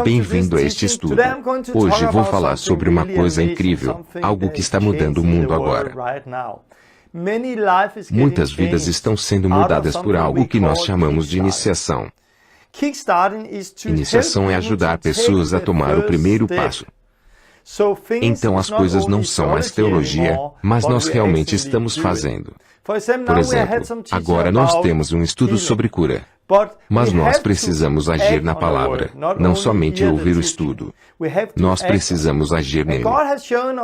Bem-vindo a este estudo. Hoje vou falar sobre uma coisa incrível, algo que está mudando o mundo agora. Muitas vidas estão sendo mudadas por algo que nós chamamos de iniciação. Iniciação é ajudar pessoas a tomar o primeiro passo. Então as coisas não são mais teologia, mas nós realmente estamos fazendo. Por exemplo, agora nós temos um estudo sobre cura. Mas nós precisamos agir na palavra, não somente ouvir o estudo. Nós precisamos agir nele.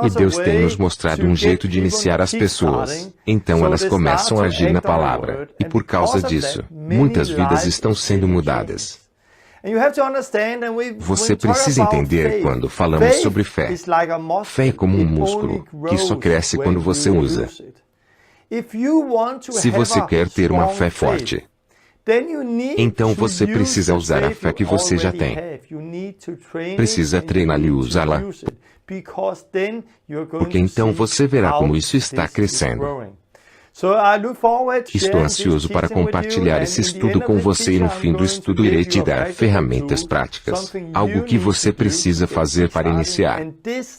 E Deus tem nos mostrado um jeito de iniciar as pessoas. Então elas começam a agir na palavra. E por causa disso, muitas vidas estão sendo mudadas. Você precisa entender quando falamos sobre fé. Fé é como um músculo, que só cresce quando você usa. Se você quer ter uma fé forte, então você precisa usar a fé que você já tem. Precisa treiná-la e usá-la. Porque então você verá como isso está crescendo. Estou ansioso para compartilhar esse estudo com você e no fim do estudo irei te dar ferramentas práticas, algo que você precisa fazer para iniciar.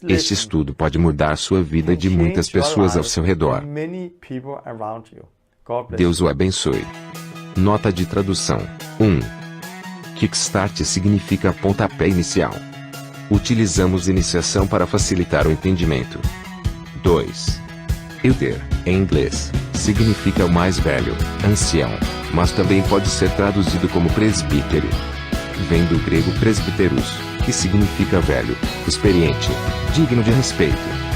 Este estudo pode mudar sua vida e de muitas pessoas ao seu redor. Deus o abençoe. Nota de tradução. 1. Kickstart significa pontapé inicial. Utilizamos iniciação para facilitar o entendimento. 2. Elder, em inglês, significa o mais velho, ancião, mas também pode ser traduzido como presbítero. Vem do grego presbiteros, que significa velho, experiente, digno de respeito.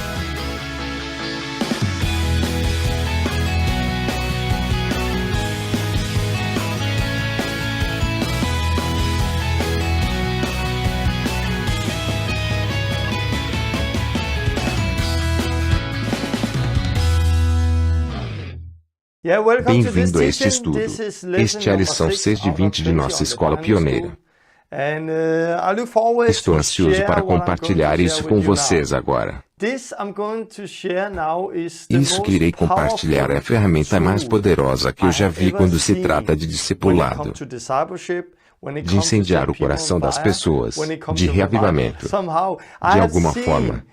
Bem-vindo a este estudo. Este é a lição 6 de 20 de nossa escola pioneira. Estou ansioso para compartilhar isso com vocês agora. Isso que irei compartilhar é a ferramenta mais poderosa que eu já vi quando se trata de discipulado, de incendiar o coração das pessoas, de reavivamento. De alguma forma,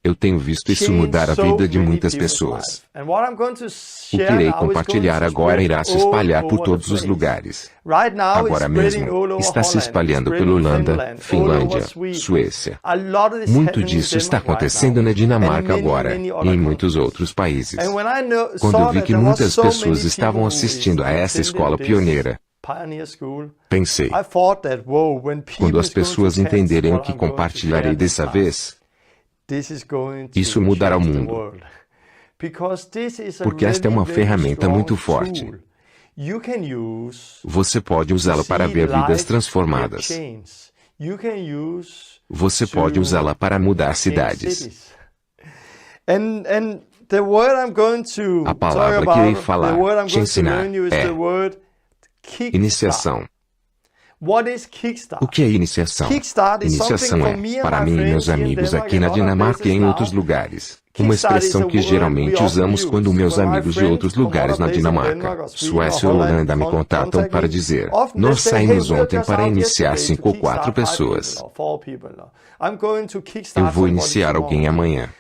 eu tenho visto isso mudar a vida de muitas pessoas. O que irei compartilhar agora irá se espalhar por todos os lugares. Agora mesmo, está se espalhando pela Holanda, Finlândia, Suécia. Muito disso está acontecendo na Dinamarca agora, e em muitos outros países. Quando eu vi que muitas pessoas estavam assistindo a essa escola pioneira, pensei, quando as pessoas entenderem o que compartilharei dessa vez, isso mudará o mundo. Porque esta é uma ferramenta muito forte. Você pode usá-la para ver vidas transformadas. Você pode usá-la para mudar cidades. A palavra que irei falar, te ensinar, é iniciação. O que é iniciação? Iniciação é, para mim e meus amigos aqui na Dinamarca e em outros lugares, uma expressão que geralmente usamos quando meus amigos de outros lugares na Dinamarca, Suécia ou Holanda me contatam para dizer: nós saímos ontem para iniciar 5 ou 4 pessoas. Eu vou iniciar alguém amanhã.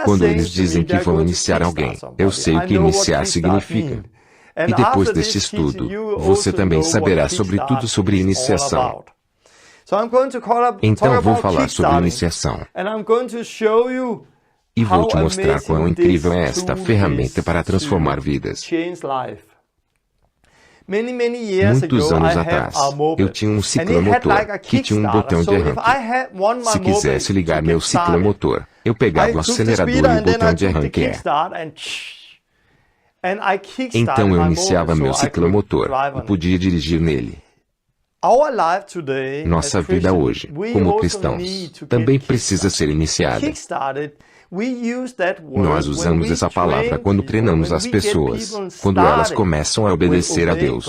Quando eles dizem que vão iniciar alguém, eu sei o que iniciar significa. E depois deste estudo, você também saberá sobre tudo sobre iniciação. Então vou falar sobre iniciação. E vou te mostrar quão incrível é esta ferramenta para transformar vidas. Muitos anos atrás, eu tinha um ciclomotor que tinha um botão de arranque. Se quisesse ligar meu ciclomotor, eu pegava o acelerador e o botão de arranque Então eu iniciava meu ciclomotor e podia dirigir nele. Nossa vida hoje, como cristãos, também precisa ser iniciada. Nós usamos essa palavra quando treinamos as pessoas, quando elas começam a obedecer a Deus,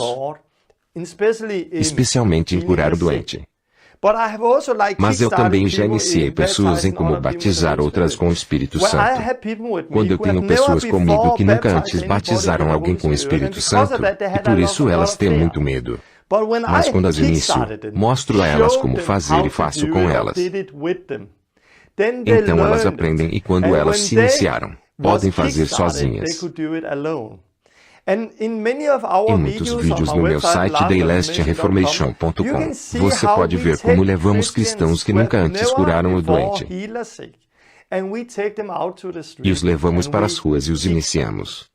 especialmente em curar o doente. Mas eu também já iniciei pessoas em como batizar outras com o Espírito Santo. Quando eu tenho pessoas comigo que nunca antes batizaram alguém com o Espírito Santo, e por isso elas têm muito medo. Mas quando as inicio, mostro a elas como fazer e faço com elas. Então elas aprendem e quando elas se iniciaram, podem fazer sozinhas. Em muitos vídeos no meu site daylastreformation.com, você pode ver como levamos cristãos que nunca antes curaram o doente e os levamos para as ruas e os iniciamos.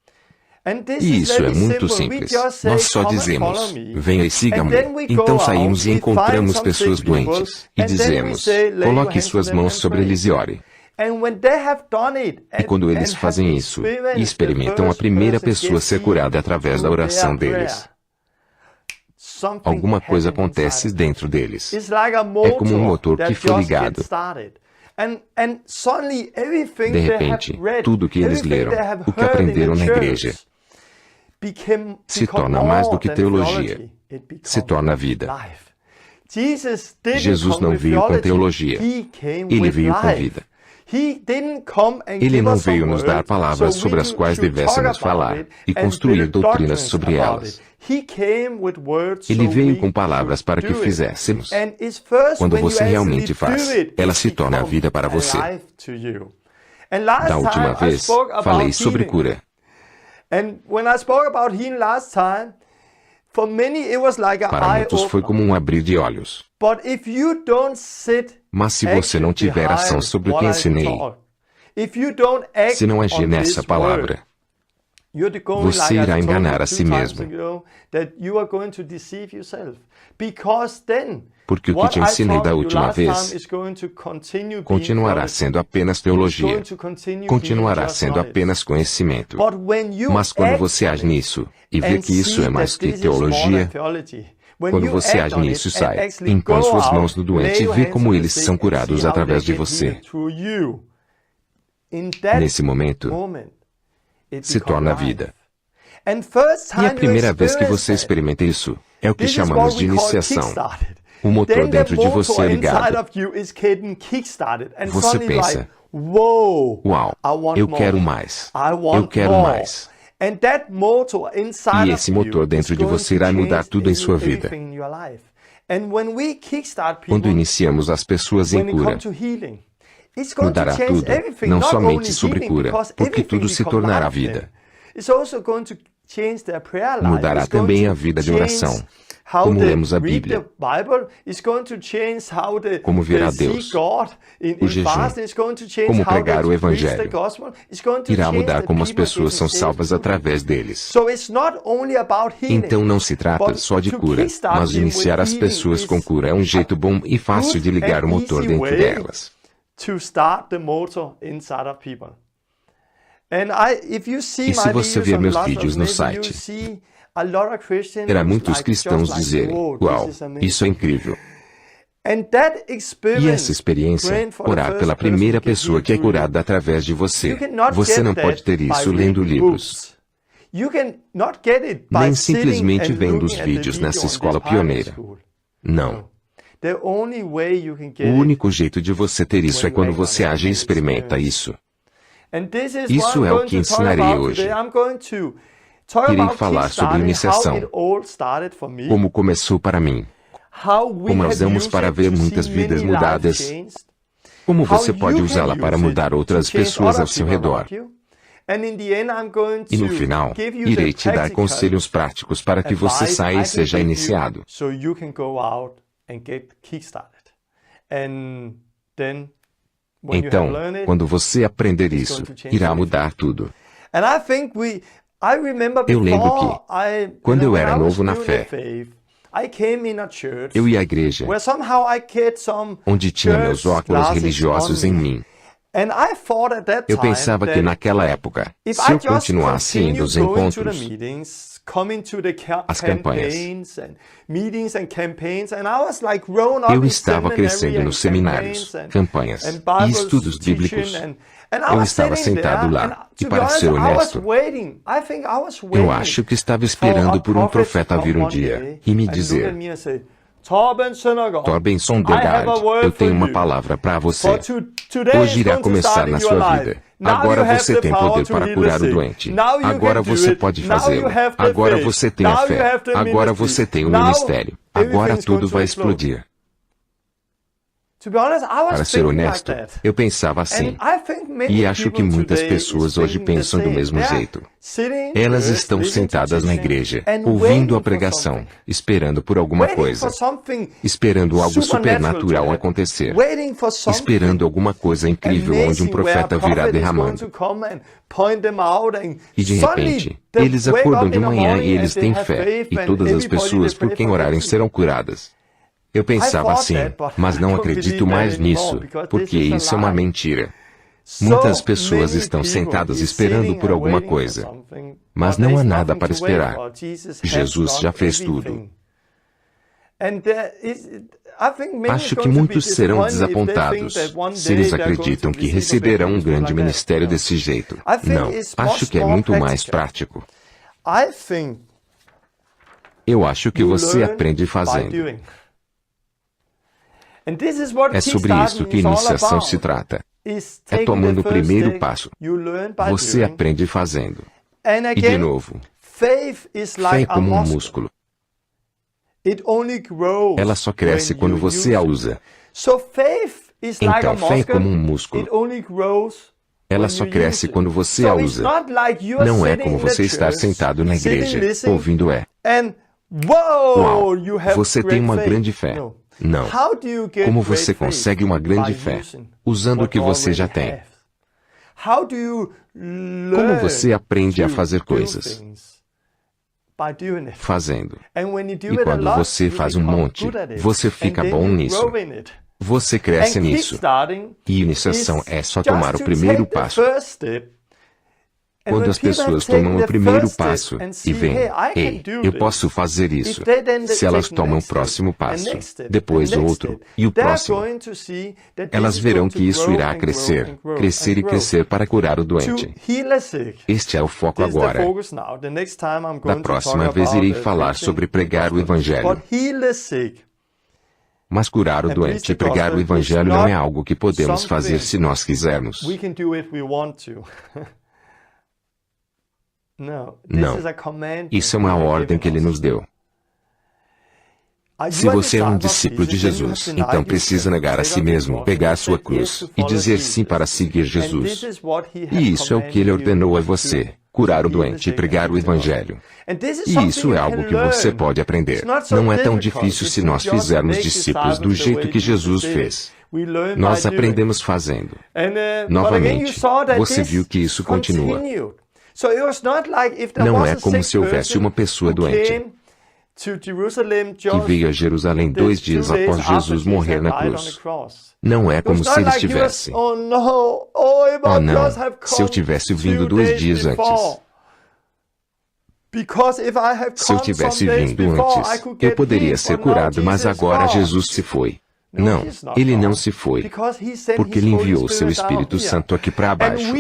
E isso é muito simples. Nós só dizemos, venha e siga-me. Então saímos e encontramos pessoas doentes e dizemos, coloque suas mãos sobre eles e ore. E quando eles fazem isso e experimentam a primeira pessoa ser curada através da oração deles, alguma coisa acontece dentro deles. É como um motor que foi ligado. De repente, tudo que eles leram, o que aprenderam na igreja, se torna mais do que teologia, se torna vida. Jesus não veio com teologia, ele veio com vida. Ele não veio nos dar palavras sobre as quais devêssemos falar e construir doutrinas sobre elas. Ele veio com palavras para que fizéssemos. Quando você realmente faz, ela se torna a vida para você. Da última vez, falei sobre cura. Para muitos foi como um abrir de olhos. Mas se você não tiver ação sobre o que ensinei, se não agir nessa palavra, você irá enganar a si mesmo. Porque o que te ensinei da última vez continuará sendo apenas teologia, continuará sendo apenas conhecimento. Mas quando você age nisso e vê que isso é mais que teologia, quando você age nisso e sai, impõe suas mãos no doente e vê como eles são curados através de você. Nesse momento, se torna vida. E a primeira vez que você experimenta isso, é o que chamamos de iniciação. O motor dentro de você é ligado. Você pensa, uau, eu quero mais, eu quero mais. E esse motor dentro de você irá mudar tudo em sua vida. Quando iniciamos as pessoas em cura, mudará tudo, não somente sobre cura, porque tudo se tornará vida. Mudará também a vida de oração. Como lemos a Bíblia, como ver a Deus, o jejum, como pregar o Evangelho, irá mudar como as pessoas são salvas através deles. Então não se trata só de cura, mas de iniciar as pessoas com cura é um jeito bom e fácil de ligar o motor dentro delas. E se você ver meus vídeos no site, terá muitos cristãos dizerem, uau, isso é incrível. E essa experiência, orar pela primeira pessoa que é curada através de você, você não pode ter isso lendo livros. Nem simplesmente vendo os vídeos nessa escola pioneira. Não. O único jeito de você ter isso é quando você age e experimenta isso. Isso é o que ensinarei hoje. Irei falar sobre iniciação, como começou para mim, como usamos para ver muitas vidas mudadas, como você pode usá-la para mudar outras pessoas ao seu redor. E no final, irei te dar conselhos práticos para que você saia e seja iniciado. Então, quando você aprender isso, irá mudar tudo. Eu lembro que, quando eu era novo na fé, eu ia à igreja, onde tinha meus óculos religiosos em mim. Eu pensava que naquela época, se eu continuasse indo aos encontros, as campanhas, eu estava crescendo nos seminários, campanhas e estudos bíblicos. Eu estava sentado lá, e para ser honesto, eu acho que estava esperando por um profeta vir um dia e me dizer, Torben Sondergaard, eu tenho uma palavra para você. Hoje irá começar na sua vida. Agora você tem poder para curar o doente. Agora você pode fazê-lo. Agora você tem a fé. Agora você tem o ministério. Agora tudo vai explodir. Para ser honesto, eu pensava assim. E acho que muitas pessoas hoje pensam do mesmo jeito. Elas estão sentadas na igreja, ouvindo a pregação, esperando por alguma coisa, esperando algo supernatural acontecer, esperando alguma coisa incrível onde um profeta virá derramando. E de repente, eles acordam de manhã e eles têm fé, e todas as pessoas por quem orarem serão curadas. Eu pensava assim, mas não acredito mais nisso, porque isso é uma mentira. Muitas pessoas estão sentadas esperando por alguma coisa, mas não há nada para esperar. Jesus já fez tudo. Acho que muitos serão desapontados se eles acreditam que receberão um grande ministério desse jeito. Não, acho que é muito mais prático. Eu acho que você aprende fazendo. É sobre isso que iniciação se trata. É tomando o primeiro passo. Você aprende fazendo. E de novo, fé é como um músculo. Ela só cresce quando você a usa. Então, fé é como um músculo. Ela só cresce quando você a usa. Não é como você estar sentado na igreja, ouvindo Uau, você tem uma grande fé. Não. Como você consegue uma grande fé? Usando o que você já tem. Como você aprende a fazer coisas? Fazendo. E quando você faz um monte, você fica bom nisso. Você cresce nisso. E iniciação é só tomar o primeiro passo. Quando as pessoas tomam o primeiro passo e veem, ei, eu posso fazer isso. Se elas tomam o próximo passo, depois outro, e o próximo, elas verão que isso irá crescer, crescer e crescer para curar o doente. Este é o foco agora. Da próxima vez irei falar sobre pregar o Evangelho. Mas curar o doente e pregar o Evangelho não é algo que podemos fazer se nós quisermos. Não, isso é uma ordem que ele nos deu. Se você é um discípulo de Jesus, então precisa negar a si mesmo, pegar sua cruz e dizer sim para seguir Jesus. E isso é o que ele ordenou a você, curar o doente e pregar o Evangelho. E isso é algo que você pode aprender. Não é tão difícil se nós fizermos discípulos do jeito que Jesus fez. Nós aprendemos fazendo. Novamente, você viu que isso continua. Não é como se houvesse uma pessoa doente que veio a Jerusalém 2 dias após Jesus morrer na cruz. Não é como se eles tivessem. Oh não, se eu tivesse vindo 2 dias antes. Se eu tivesse vindo antes, eu poderia ser curado, mas agora Jesus se foi. Não, ele não se foi, porque ele enviou seu Espírito Santo aqui para baixo.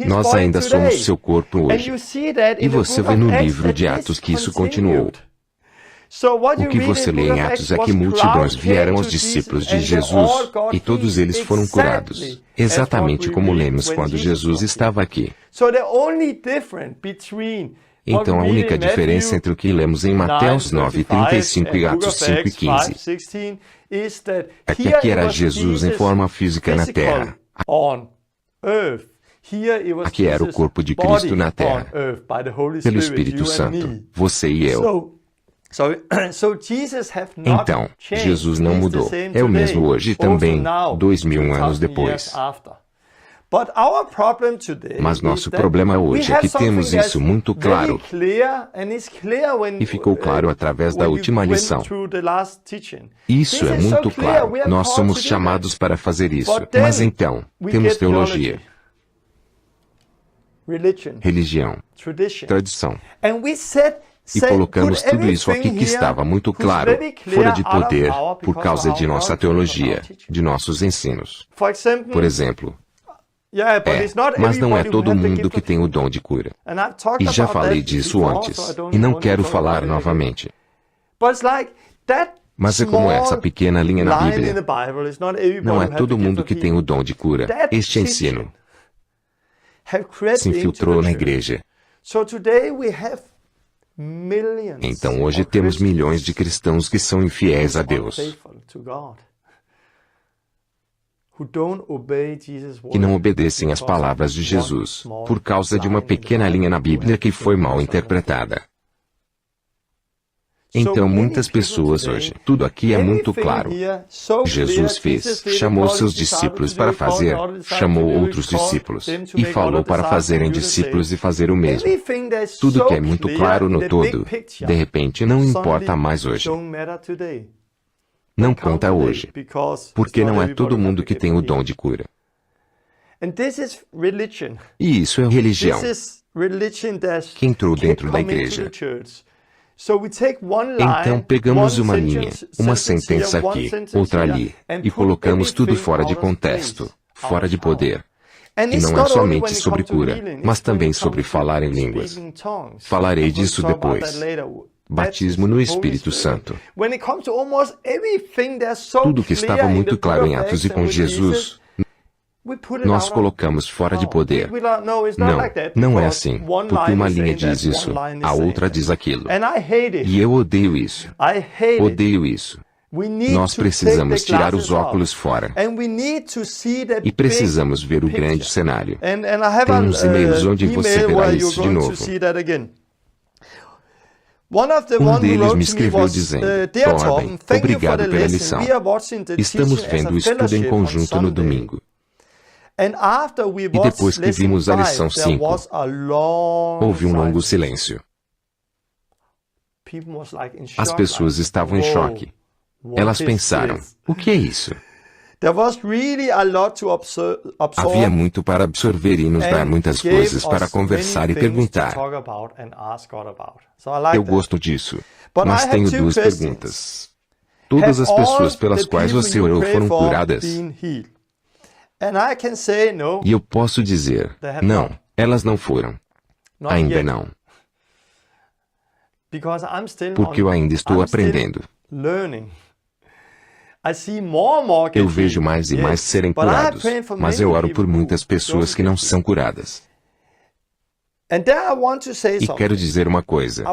Nós ainda somos seu corpo hoje. E você vê no livro de Atos que isso continuou. O que você lê em Atos é que multidões vieram aos discípulos de Jesus, e todos eles foram curados, exatamente como lemos quando Jesus estava aqui. Então a única diferença entre o que lemos em Mateus 9:35 e Atos 5:15 é que aqui era Jesus em forma física na terra. Aqui era o corpo de Cristo na terra, pelo Espírito Santo, você e eu. Então, Jesus não mudou. É o mesmo hoje também, 2000 anos depois. Mas nosso problema hoje é que temos isso muito claro. E ficou claro através da última lição. Isso é muito claro. Nós somos chamados para fazer isso. Mas então, temos teologia, religião, tradição. E colocamos tudo isso aqui que estava muito claro, fora de poder, por causa de nossa teologia, de nossos ensinos. Por exemplo, mas não é todo mundo que tem o dom de cura. E já falei disso antes, e não quero falar novamente. Mas é como essa pequena linha na Bíblia. Não é todo mundo que tem o dom de cura. Este ensino se infiltrou na igreja. Então hoje temos milhões de cristãos que são infiéis a Deus, que não obedecem às palavras de Jesus, por causa de uma pequena linha na Bíblia que foi mal interpretada. Então muitas pessoas hoje, tudo aqui é muito claro. Jesus fez, chamou seus discípulos para fazer, chamou outros discípulos, e falou para fazerem discípulos e fazer o mesmo. Tudo que é muito claro no todo, de repente não importa mais hoje. Não conta hoje, porque não é todo mundo que tem o dom de cura. E isso é religião, que entrou dentro da igreja. Então pegamos uma linha, uma sentença aqui, outra ali, e colocamos tudo fora de contexto, fora de poder. E não é somente sobre cura, mas também sobre falar em línguas. Falarei disso depois. Batismo no Espírito Santo. Tudo que estava muito claro em Atos e com Jesus, nós colocamos fora de poder. Não é assim, porque uma linha diz isso, a outra diz aquilo. E eu odeio isso. Odeio isso. Nós precisamos tirar os óculos fora. E precisamos ver o grande cenário. Tem uns e-mails onde você verá isso de novo. Um deles me escreveu dizendo, Torben, obrigado pela lição. Estamos vendo o estudo em conjunto no domingo. E depois que vimos a lição 5, houve um longo silêncio. As pessoas estavam em choque. Elas pensaram, o que é isso? Havia muito para absorver e nos dar muitas coisas para conversar e perguntar. Eu gosto disso, mas tenho duas perguntas. Todas as pessoas pelas quais você orou foram curadas? E eu posso dizer, não, elas não foram. Ainda não. Porque eu ainda estou aprendendo. Eu vejo mais e mais serem curados, mas eu oro por muitas pessoas que não são curadas. E quero dizer uma coisa.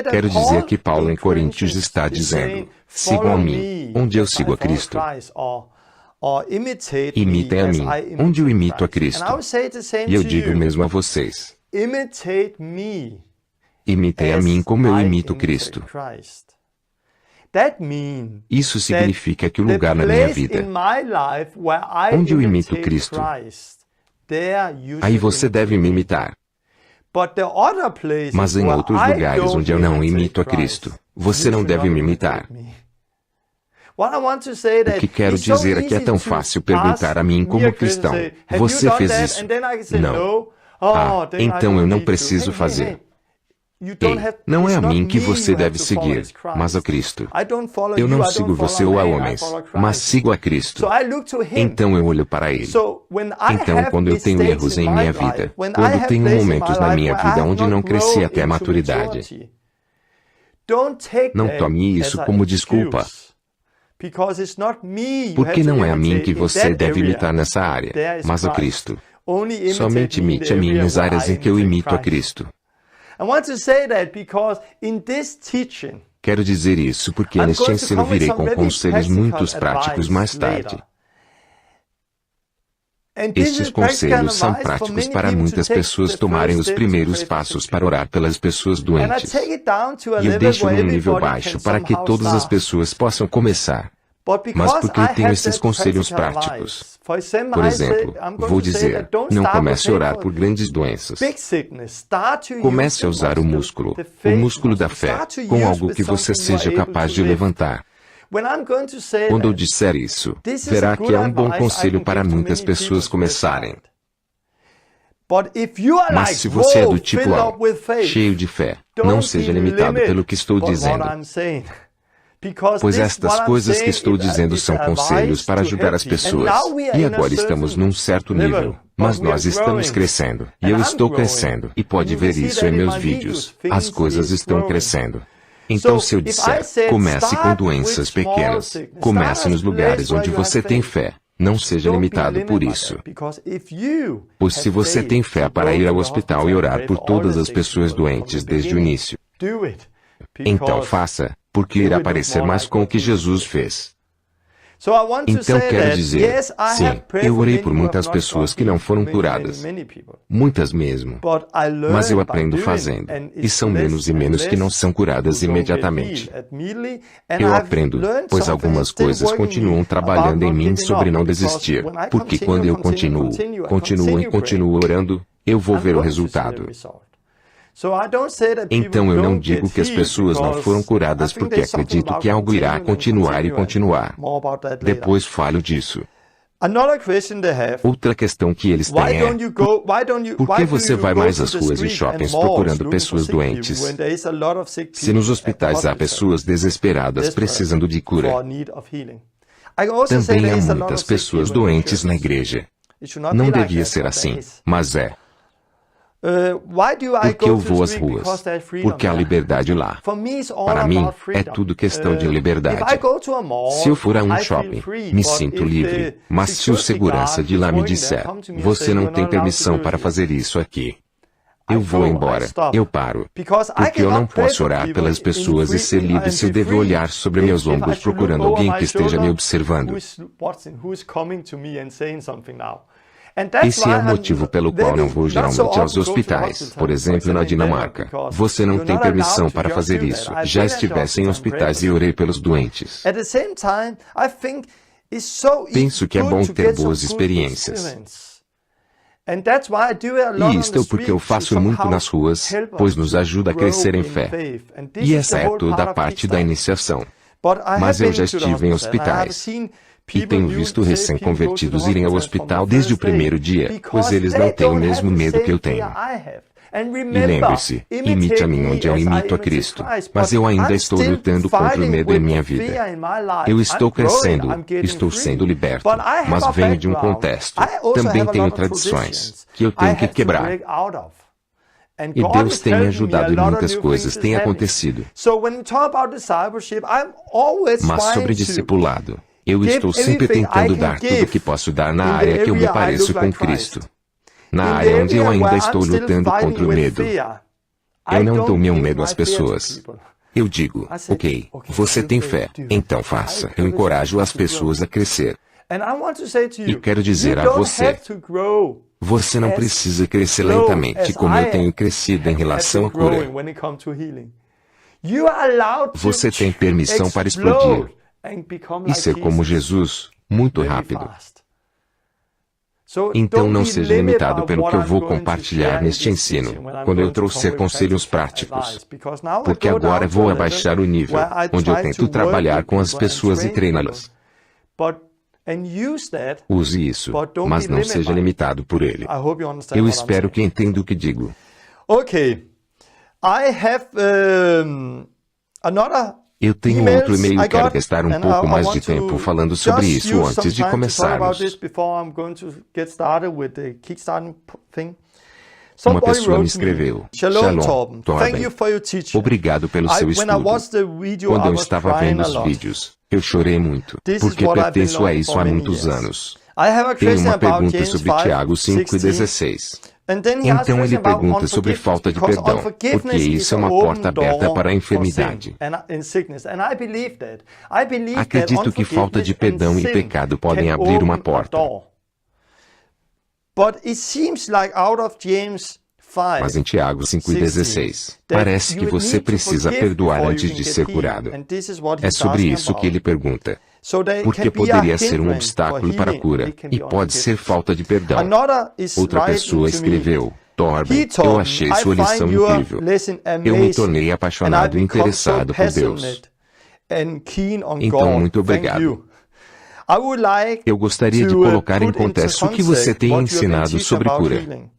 Quero dizer que Paulo em Coríntios está dizendo, sigam a mim, onde eu sigo a Cristo. Imitem a mim, onde eu imito a Cristo. E eu digo mesmo a vocês. Imitem a mim como eu imito Cristo. Isso significa que o lugar na minha vida, onde eu imito Cristo, aí você deve me imitar. Mas em outros lugares onde eu não imito a Cristo, você não deve me imitar. O que quero dizer é que é tão fácil perguntar a mim como cristão, você fez isso? Não. Então eu não preciso fazer. Ei, não é a mim que você deve seguir, mas a Cristo. Eu não sigo você ou a homens, mas sigo a Cristo. Então eu olho para Ele. Então quando eu tenho erros em minha vida, quando tenho momentos na minha vida onde não cresci até a maturidade, não tome isso como desculpa. Porque não é a mim que você deve imitar nessa área, mas a Cristo. Somente imite a mim nas áreas em que eu imito a Cristo. Quero dizer isso porque neste ensino virei com conselhos muito práticos mais tarde. Estes conselhos são práticos para muitas pessoas tomarem os primeiros passos para orar pelas pessoas doentes. E eu deixo num nível baixo para que todas as pessoas possam começar. Mas porque eu tenho esses conselhos práticos. Por exemplo, vou dizer, não comece a orar por grandes doenças. Comece a usar o músculo da fé, com algo que você seja capaz de levantar. Quando eu disser isso, verá que é um bom conselho para muitas pessoas começarem. Mas se você é do tipo A, cheio de fé, não seja limitado pelo que estou dizendo. Pois estas coisas que estou dizendo são conselhos para ajudar as pessoas. E agora estamos num certo nível, mas nós estamos crescendo. E eu estou crescendo. E pode ver isso em meus vídeos. As coisas estão crescendo. Então se eu disser, comece com doenças pequenas, comece nos lugares onde você tem fé. Não seja limitado por isso. Pois se você tem fé para ir ao hospital e orar por todas as pessoas doentes desde o início, então faça, porque irá parecer mais com o que Jesus fez. Então quero dizer, sim, eu orei por muitas pessoas que não foram curadas. Muitas mesmo. Mas eu aprendo fazendo. E são menos e menos que não são curadas imediatamente. Eu aprendo, pois algumas coisas continuam trabalhando em mim sobre não desistir. Porque quando eu continuo orando, eu vou ver o resultado. Então eu não digo que as pessoas não foram curadas porque acredito que algo irá continuar e continuar. Depois falo disso. Outra questão que eles têm é, por que você vai mais às ruas e shoppings procurando pessoas doentes, se nos hospitais há pessoas desesperadas precisando de cura? Também há muitas pessoas doentes na igreja. Não devia ser assim, mas é. Porque eu vou às ruas? Porque há liberdade lá. Para mim, é tudo questão de liberdade. Se eu for a um shopping, me sinto livre. Mas se o segurança de lá me disser, você não tem permissão para fazer isso aqui, eu vou embora, eu paro. Porque eu não posso orar pelas pessoas e ser livre se eu devo olhar sobre meus ombros procurando alguém que esteja me observando. Esse é o motivo pelo qual não vou geralmente aos hospitais. Por exemplo, na Dinamarca, você não tem permissão para fazer isso. Já estivesse em hospitais e orei pelos doentes. Penso que é bom ter boas experiências. E isto é porque eu faço muito nas ruas, pois nos ajuda a crescer em fé. E essa é toda a parte da iniciação. Mas eu já estive em hospitais. E tenho visto recém-convertidos irem ao hospital desde o primeiro dia, pois eles não têm o mesmo medo que eu tenho. E lembre-se, imite a mim onde eu imito a Cristo. Mas eu ainda estou lutando contra o medo em minha vida. Eu estou crescendo, estou sendo liberto, mas venho de um contexto. Também tenho tradições que eu tenho que quebrar. E Deus tem me ajudado e muitas coisas têm acontecido. Mas sobre discipulado, eu estou sempre tentando dar tudo o que posso dar na área que eu me pareço com Cristo. Na área onde eu ainda estou lutando contra o medo. Eu não dou meu medo às pessoas. Eu digo, ok, você tem fé, então faça. Eu encorajo as pessoas a crescer. E quero dizer a você, você não precisa crescer lentamente como eu tenho crescido em relação à cura. Você tem permissão para explodir e ser como Jesus, muito rápido. Então não seja limitado pelo que eu vou compartilhar neste ensino, quando eu trouxer conselhos práticos. Porque agora vou abaixar o nível, onde eu tento trabalhar com as pessoas e treiná-las. Use isso, mas não seja limitado por ele. Eu espero que entenda o que digo. Eu tenho outro e-mail e quero gastar um pouco mais de tempo falando sobre isso antes de começarmos. Uma pessoa me escreveu, Shalom, Torben, obrigado pelo seu estudo. Quando eu estava vendo os vídeos, eu chorei muito, porque pertenço a isso há muitos anos. Tenho uma pergunta sobre Tiago 5:16. Então ele pergunta sobre falta de perdão, porque isso é uma porta aberta para a enfermidade. Acredito que falta de perdão e pecado podem abrir uma porta. Mas em Tiago 5:16, parece que você precisa perdoar antes de ser curado. É sobre isso que ele pergunta. Porque poderia ser um obstáculo para a cura, e pode ser falta de perdão. Outra pessoa escreveu, Torben, eu achei sua lição incrível. Eu me tornei apaixonado e interessado por Deus. Então, muito obrigado. Eu gostaria de colocar em contexto o que você tem ensinado sobre cura.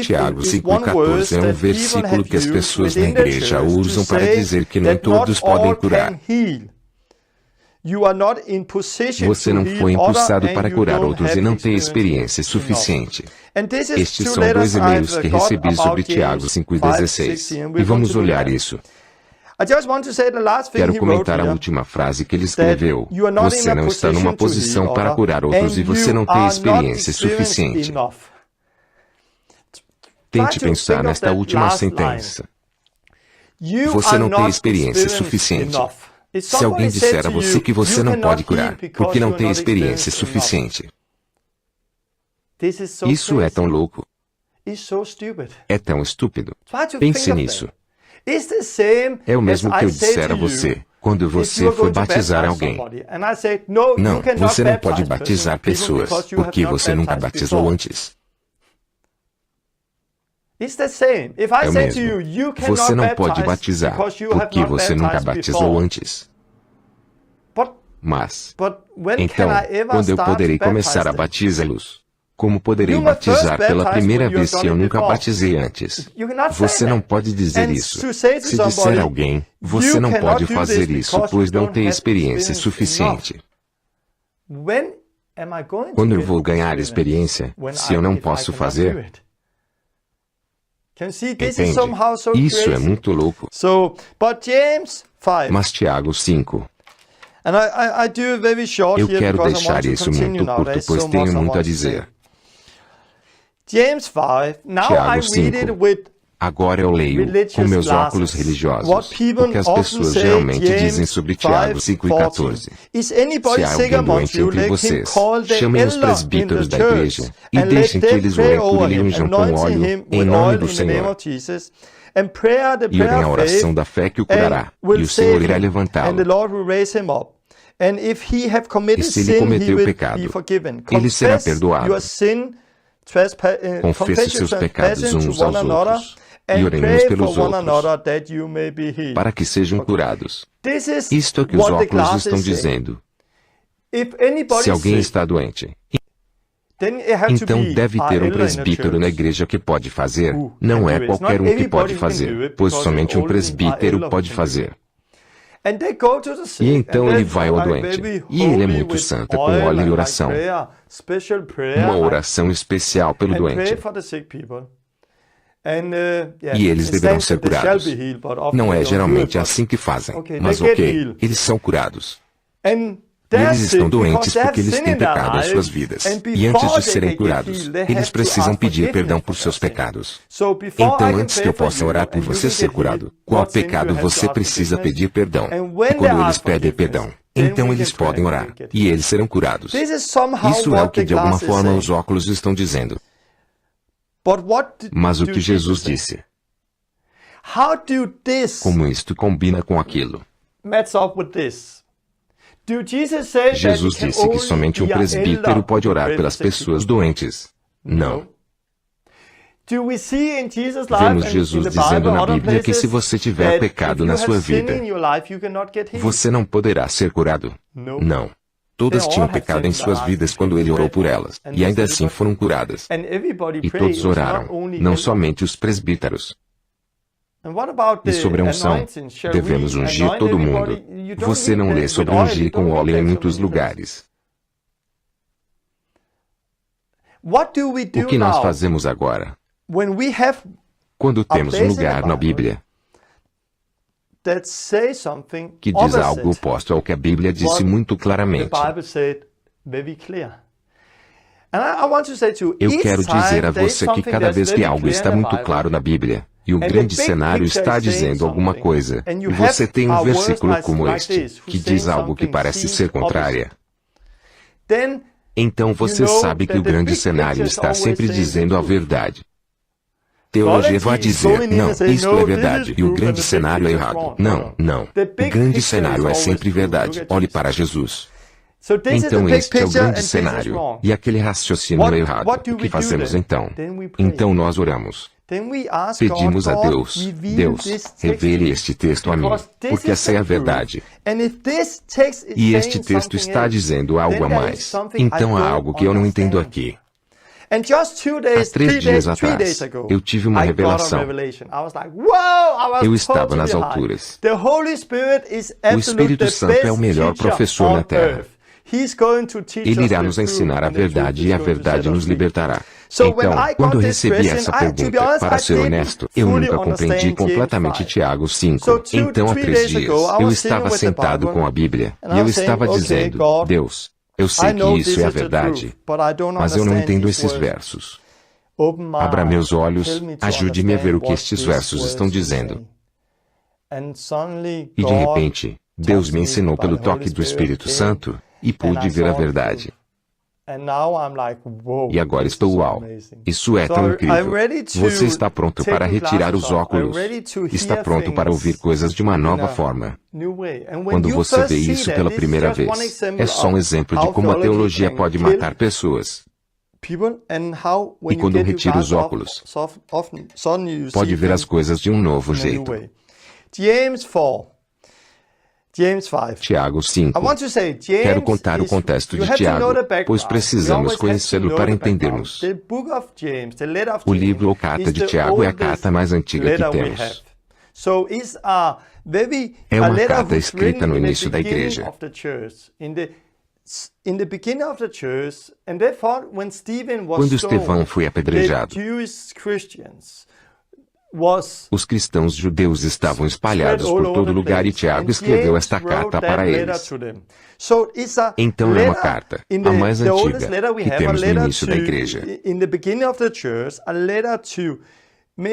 Tiago 5:14 é um versículo que as pessoas na igreja usam para dizer que nem todos podem curar. Você não foi impulsado para curar outros e não tem experiência suficiente. Estes são 2 e-mails que recebi sobre Tiago 5,16. E vamos olhar isso. Quero comentar a última frase que ele escreveu. Você não está numa posição para curar outros e você não tem experiência suficiente. Tente pensar nesta última sentença. Você não tem experiência suficiente. Se alguém disser a você que você não pode curar, porque não tem experiência suficiente. Isso é tão louco. É tão estúpido. Pense nisso. É o mesmo que eu disser a você, quando você for batizar alguém. Não, você não pode batizar pessoas, porque você nunca batizou antes. É o mesmo. Você não pode batizar, porque você nunca batizou antes. Mas, então, quando eu poderei começar a batizá-los? Como poderei batizar pela primeira vez se eu nunca batizei antes? Você não pode dizer isso. Se disser a alguém, você não pode fazer isso, pois não tem experiência suficiente. Quando eu vou ganhar experiência, se eu não posso fazer? Entende? Isso é muito louco. Mas Tiago 5. Eu quero deixar isso muito curto, pois tenho muito a dizer. Tiago 5. Agora eu leio com meus óculos religiosos o que as pessoas geralmente dizem sobre Tiago 5:14. Se há alguém doente entre vocês, chamem os presbíteros da igreja e deixem que eles orem por ele e unjam com óleo em nome do Senhor. E orem a oração da fé que o curará, e o Senhor irá levantá-lo. E se ele cometeu pecado, ele será perdoado. Confesse seus pecados uns aos outros e orem uns pelos outros, para que sejam curados. Isto é o que os óculos estão dizendo. Se alguém está doente, então deve ter um presbítero na igreja que pode fazer. Não é qualquer um que pode fazer, pois somente um presbítero pode fazer. E então ele vai ao doente, e ele é muito santo, com óleo e oração. Uma oração especial pelo doente. E eles deverão ser curados. Não é geralmente assim que fazem, mas ok, eles são curados. Eles estão doentes porque eles têm pecado em suas vidas. E antes de serem curados, eles precisam pedir perdão por seus pecados. Então, antes que eu possa orar por você ser curado, qual pecado você precisa pedir perdão? E quando eles pedem perdão, então eles podem orar, e eles serão curados. Isso é o que de alguma forma os óculos estão dizendo. Mas o que Jesus disse? Como isto combina com aquilo? Jesus disse que somente um presbítero pode orar pelas pessoas doentes. Não. Vemos Jesus dizendo na Bíblia que se você tiver pecado na sua vida, você não poderá ser curado. Não. Todas tinham pecado em suas vidas quando ele orou por elas, e ainda assim foram curadas. E todos oraram, não somente os presbíteros. E sobre a unção, devemos ungir todo mundo. Você não lê sobre ungir com óleo em muitos lugares. O que nós fazemos agora? Quando temos um lugar na Bíblia que diz algo oposto ao que a Bíblia disse muito claramente. Eu quero dizer a você que cada vez que algo está muito claro na Bíblia, e o grande cenário está dizendo alguma coisa, e você tem um versículo como este, que diz algo que parece ser contrária, então você sabe que o grande cenário está sempre dizendo a verdade. Teologia vai dizer, não, isto é verdade, e o grande cenário é errado. Não. O grande cenário é sempre verdade. Olhe para Jesus. Então este é o grande cenário, e aquele raciocínio é errado. O que fazemos então? Então nós oramos. Pedimos a Deus, revele este texto a mim, porque essa é a verdade. E este texto está dizendo algo a mais. Então há algo que eu não entendo aqui. Há 3 dias atrás, eu tive uma revelação. Eu estava nas alturas. O Espírito Santo é o melhor professor na Terra. Ele irá nos ensinar a verdade e a verdade nos libertará. Então, quando eu recebi essa pergunta, para ser honesto, eu nunca compreendi completamente Tiago 5. Então, há 3 dias, eu estava sentado com a Bíblia, e eu estava dizendo, Deus, eu sei que isso é a verdade, mas eu não entendo esses versos. Abra meus olhos, ajude-me a ver o que estes versos estão dizendo. E de repente, Deus me ensinou pelo toque do Espírito Santo, e pude ver a verdade. E agora estou uau. Isso é tão incrível. Você está pronto para retirar os óculos. Está pronto para ouvir coisas de uma nova forma. Quando você vê isso pela primeira vez, é só um exemplo de como a teologia pode matar pessoas. E quando retira os óculos, pode ver as coisas de um novo jeito. Tiago 5. Quero contar o contexto de Tiago, pois precisamos conhecê-lo para entendermos. O livro ou carta de Tiago é a carta mais antiga que temos. É uma carta escrita no início da igreja. Quando Estevão foi apedrejado, os cristãos judeus estavam espalhados por todo lugar e Tiago escreveu esta carta para eles. Então é uma carta, a mais antiga, que temos no início da igreja.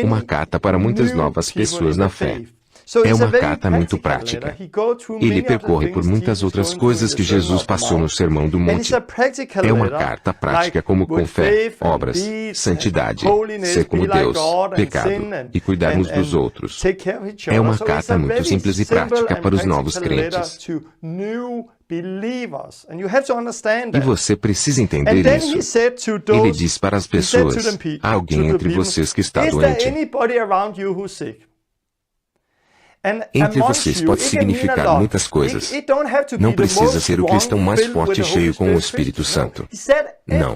Uma carta para muitas novas pessoas na fé. É uma carta muito prática. Ele percorre por muitas outras coisas que Jesus passou no Sermão do Monte. É uma carta prática como com fé, obras, santidade, ser como Deus, pecado e cuidar uns dos outros. É uma carta muito simples e prática para os novos crentes. E você precisa entender isso. Ele diz para as pessoas, há alguém entre vocês que está doente. Entre vocês pode significar muitas coisas. Não precisa ser o cristão mais forte e cheio com o Espírito Santo. Não.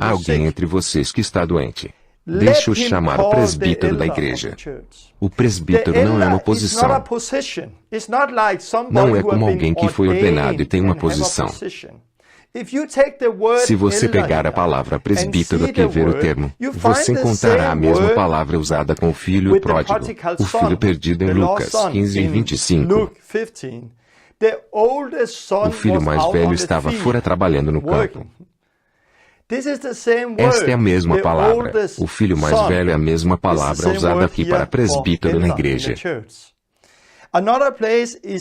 Há alguém entre vocês que está doente. Deixe-o chamar o presbítero da igreja. O presbítero não é uma posição. Não é como alguém que foi ordenado e tem uma posição. Se você pegar a palavra presbítero aqui e ver o termo, você encontrará a mesma palavra usada com o filho pródigo, o filho perdido em Lucas 15:25. O filho mais velho estava fora trabalhando no campo. Esta é a mesma palavra. O filho mais velho é a mesma palavra usada aqui para presbítero na igreja.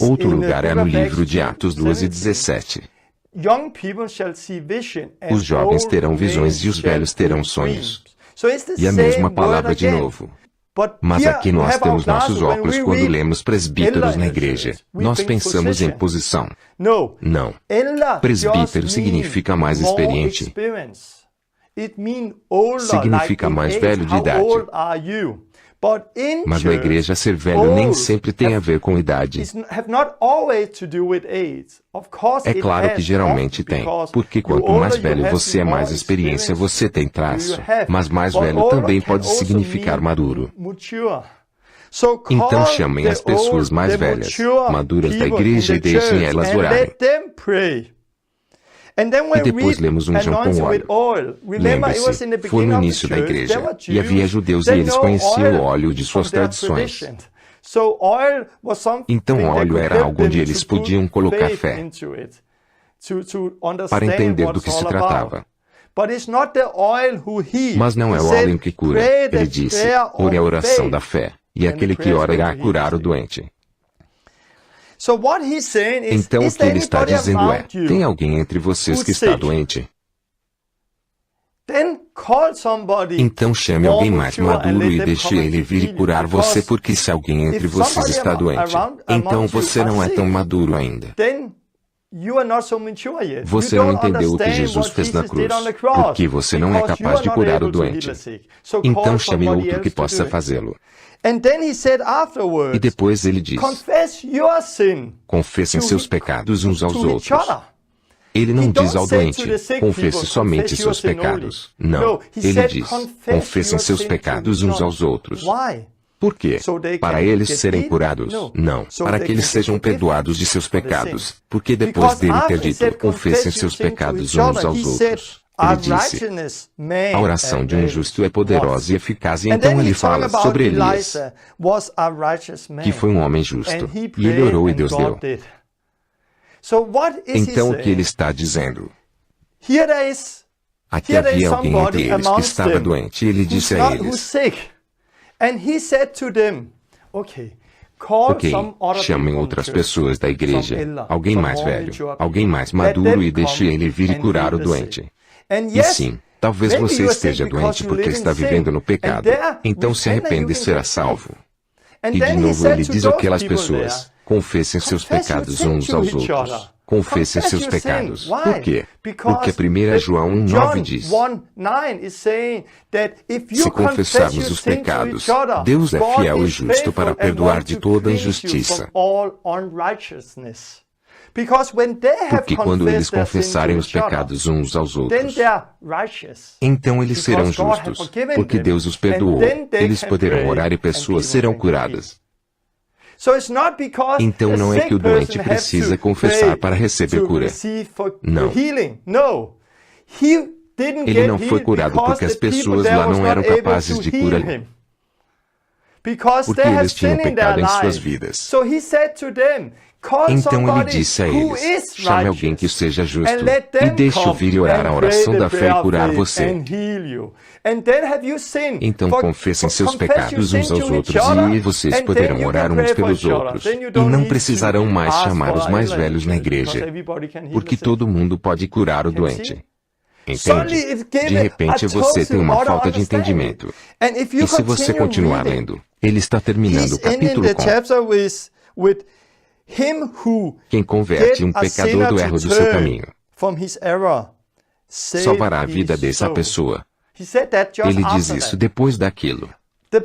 Outro lugar é no livro de Atos 2:17. Os jovens terão visões e os velhos terão sonhos. E a mesma palavra de novo. Mas aqui nós temos nossos óculos quando lemos presbíteros na igreja. Nós pensamos em posição. Não. Presbítero significa mais experiente. Significa mais velho de idade. Mas na igreja ser velho nem sempre tem a ver com idade. É claro que geralmente tem, porque quanto mais velho você é, mais experiência você tem traço. Mas mais velho também pode significar maduro. Então chamem as pessoas mais velhas, maduras da igreja e deixem elas orarem. E depois lemos unção com óleo. Lembre-se, foi no início da igreja, e havia judeus e eles conheciam o óleo de suas tradições. Então óleo era algo onde eles podiam colocar fé, para entender do que se tratava. Mas não é o óleo que cura. Ele disse, ore a oração da fé, e aquele que ora irá curar o doente. Então o que ele está dizendo é, tem alguém entre vocês que está doente? Então chame alguém mais maduro e deixe ele vir e curar você, porque se alguém entre vocês está doente, então você não é tão maduro ainda. Você não entendeu o que Jesus fez na cruz, porque você não é capaz de curar o doente. Então chame outro que possa fazê-lo. E depois ele diz, confessem seus pecados uns aos outros. Ele não diz ao doente, confesse somente seus pecados. Não, ele diz, confessem seus pecados uns aos outros. Por quê? Para eles serem curados? Não, para que eles sejam perdoados de seus pecados. Porque depois dele ter dito, confessem seus pecados uns aos outros, ele disse, a oração de um justo é poderosa e eficaz. E então ele fala sobre Elias, que foi um homem justo, e ele orou e Deus deu. Então o que ele está dizendo? Aqui havia alguém entre eles que estava doente, e ele disse a eles, ok, chamem outras pessoas da igreja, alguém mais velho, alguém mais maduro, e deixe ele vir e curar o doente. E sim, talvez você esteja doente porque está vivendo no pecado, então se arrependa e será salvo. E de novo ele diz àquelas pessoas, confessem seus pecados uns aos outros. Confessem seus pecados. Por quê? Porque 1 João 1,9 diz, se confessarmos os pecados, Deus é fiel e justo para perdoar de toda injustiça. Porque quando eles confessarem os pecados uns aos outros, então eles serão justos, porque Deus os perdoou. Eles poderão orar e pessoas serão curadas. Então não é que o doente precisa confessar para receber cura. Não. Ele não foi curado porque as pessoas lá não eram capazes de curá-lo. Porque eles tinham pecado em suas vidas. Então ele disse a eles, chame alguém que seja justo, e deixe-o vir e orar a oração da fé e curar você. Então confessem seus pecados uns aos outros, e vocês poderão orar uns pelos outros, e não precisarão mais chamar os mais velhos na igreja, porque todo mundo pode curar o doente. Entende? De repente você tem uma falta de entendimento. E se você continuar lendo, ele está terminando o capítulo com quem converte um pecador do erro do seu caminho salvará a vida dessa pessoa. Ele diz isso depois daquilo.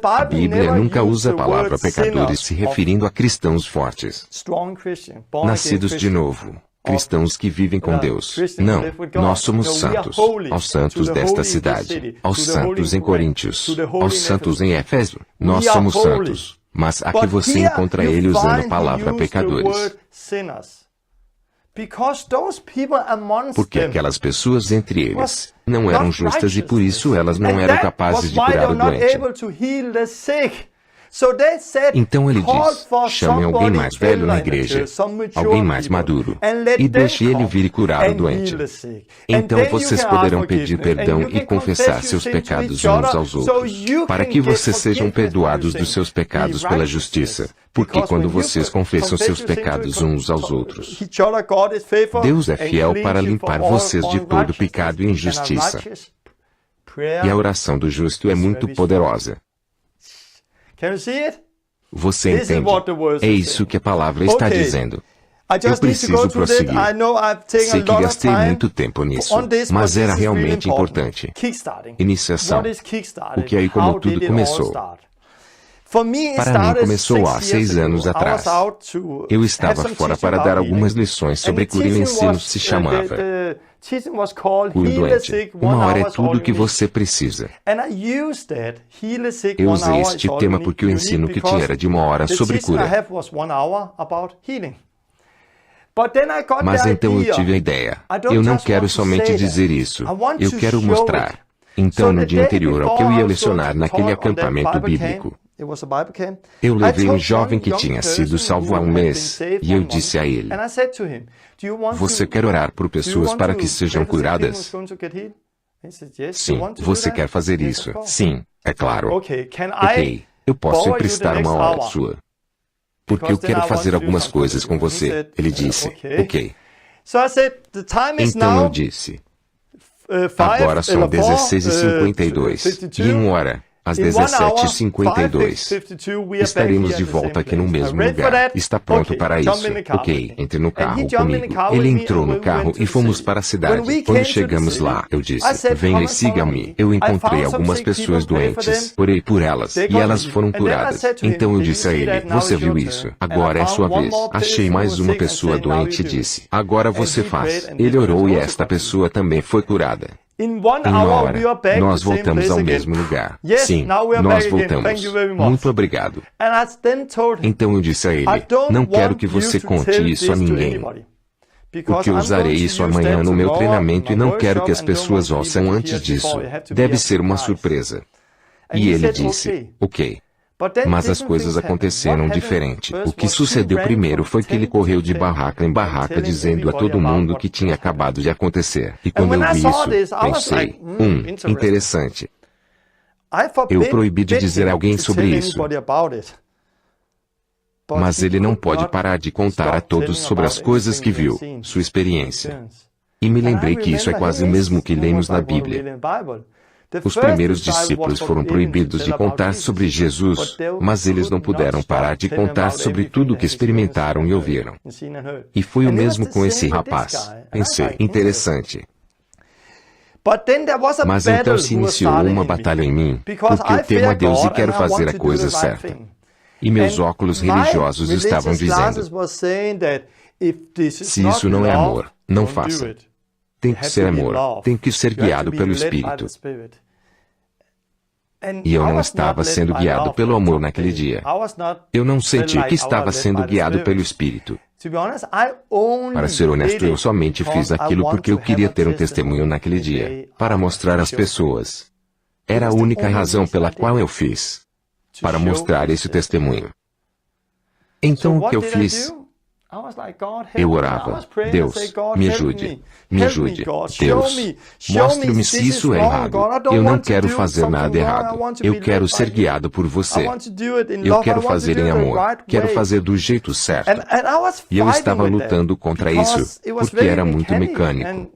A Bíblia nunca usa a palavra pecadores se referindo a cristãos fortes, nascidos de novo, cristãos que vivem com Deus. Não, nós somos santos, aos santos desta cidade, aos santos em Coríntios, aos santos em Éfeso. Nós somos santos. Mas aqui você encontra ele usando a palavra pecadores. Porque aquelas pessoas entre eles não eram justas e por isso elas não eram capazes de curar o doente. Então ele diz, chame alguém mais velho na igreja, alguém mais maduro, e deixe ele vir e curar o doente. Então vocês poderão pedir perdão e confessar seus pecados uns aos outros, para que vocês sejam perdoados dos seus pecados pela justiça. Porque quando vocês confessam seus pecados uns aos outros, Deus é fiel para limpar vocês de todo pecado e injustiça. E a oração do justo é muito poderosa. Você entende? É isso que a palavra está dizendo. Eu preciso prosseguir. Sei que gastei muito tempo nisso, mas era realmente importante. Iniciação. O que é como tudo começou. Para mim começou há 6 anos atrás. Eu estava fora para dar algumas lições sobre cura e o ensino se chamava Cure o Doente. 1 hora é tudo o que você precisa. Eu usei este tema porque o ensino que tinha era de 1 hora sobre cura. Mas então eu tive a ideia. Eu não quero somente dizer isso. Eu quero mostrar. Então no dia anterior ao que eu ia lecionar naquele acampamento bíblico, eu levei um jovem que tinha sido salvo há 1 mês, e eu disse a ele, você quer orar por pessoas para que sejam curadas? Sim, você quer fazer isso? Sim, é claro. Ok, eu posso emprestar 1 hora sua, porque eu quero fazer algumas coisas com você. Ele disse, ok. Então eu disse, agora são 16h52, e em 1 hora, às 17h52. Estaremos de volta aqui no mesmo lugar. Está pronto para isso? Ok, entre no carro comigo. Ele entrou no carro e fomos para a cidade. Quando chegamos lá, eu disse, venha e siga-me. Eu encontrei algumas pessoas doentes, orei por elas, e elas foram curadas. Então eu disse a ele, você viu isso? Agora é sua vez. Achei mais uma pessoa doente e disse, agora você faz. Ele orou e esta pessoa também foi curada. Em uma hora, nós voltamos ao mesmo lugar. Sim, nós voltamos. Muito obrigado. Então eu disse a ele, não quero que você conte isso a ninguém, porque eu usarei isso amanhã no meu treinamento e não quero que as pessoas ouçam antes disso. Deve ser uma surpresa. E ele disse, ok. Mas as coisas aconteceram diferente. O que sucedeu primeiro foi que ele correu de barraca em barraca dizendo a todo mundo que tinha acabado de acontecer. E quando eu vi isso, pensei, interessante. Eu proibi de dizer a alguém sobre isso. Mas ele não pode parar de contar a todos sobre as coisas que viu, sua experiência. E me lembrei que isso é quase o mesmo que lemos na Bíblia. Os primeiros discípulos foram proibidos de contar sobre Jesus, mas eles não puderam parar de contar sobre tudo o que experimentaram e ouviram. E foi o mesmo com esse rapaz. Pensei, interessante. Mas então se iniciou uma batalha em mim, porque eu temo a Deus e quero fazer a coisa certa. E meus óculos religiosos estavam dizendo, se isso não é amor, não faça. Tem que ser amor, tem que ser guiado pelo Espírito. E eu não estava sendo guiado pelo amor naquele dia. Eu não senti que estava sendo guiado pelo Espírito. Para ser honesto, eu somente fiz aquilo porque eu queria ter um testemunho naquele dia, para mostrar às pessoas. Era a única razão pela qual eu fiz, para mostrar esse testemunho. Então o que eu fiz? Eu orava, Deus, me ajude, Deus, mostre-me se isso é errado. Eu não quero fazer nada errado. Eu quero ser guiado por você. Eu quero fazer em amor. Quero fazer do jeito certo. E eu estava lutando contra isso, porque era muito mecânico.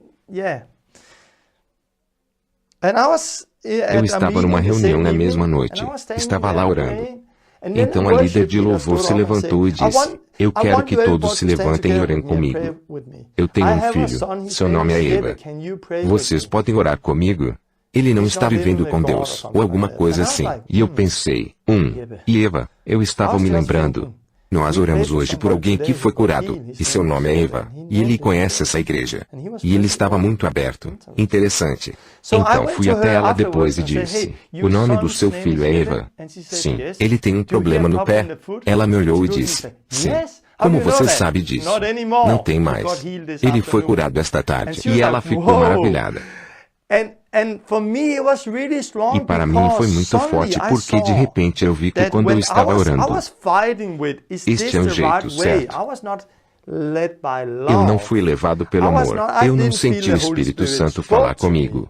Eu estava numa reunião na mesma noite. Estava lá orando. Então a líder de louvor se levantou e disse, eu quero que todos se levantem e orem comigo. Eu tenho um filho, seu nome é Eva. Vocês podem orar comigo? Ele não está vivendo com Deus, ou alguma coisa assim. E eu pensei, e Eva, eu estava me lembrando. Nós oramos hoje por alguém que foi curado, e seu nome é Eva, e ele conhece essa igreja. E ele estava muito aberto. Interessante. Então fui até ela depois e disse, o nome do seu filho é Eva? Sim. Ele tem um problema no pé? Ela me olhou e disse, sim. Como você sabe disso? Não tem mais. Ele foi curado esta tarde. E ela ficou maravilhada. E para mim foi muito forte porque de repente eu vi que quando eu estava orando, este é o jeito certo. Eu não fui levado pelo amor. Eu não senti o Espírito Santo falar comigo.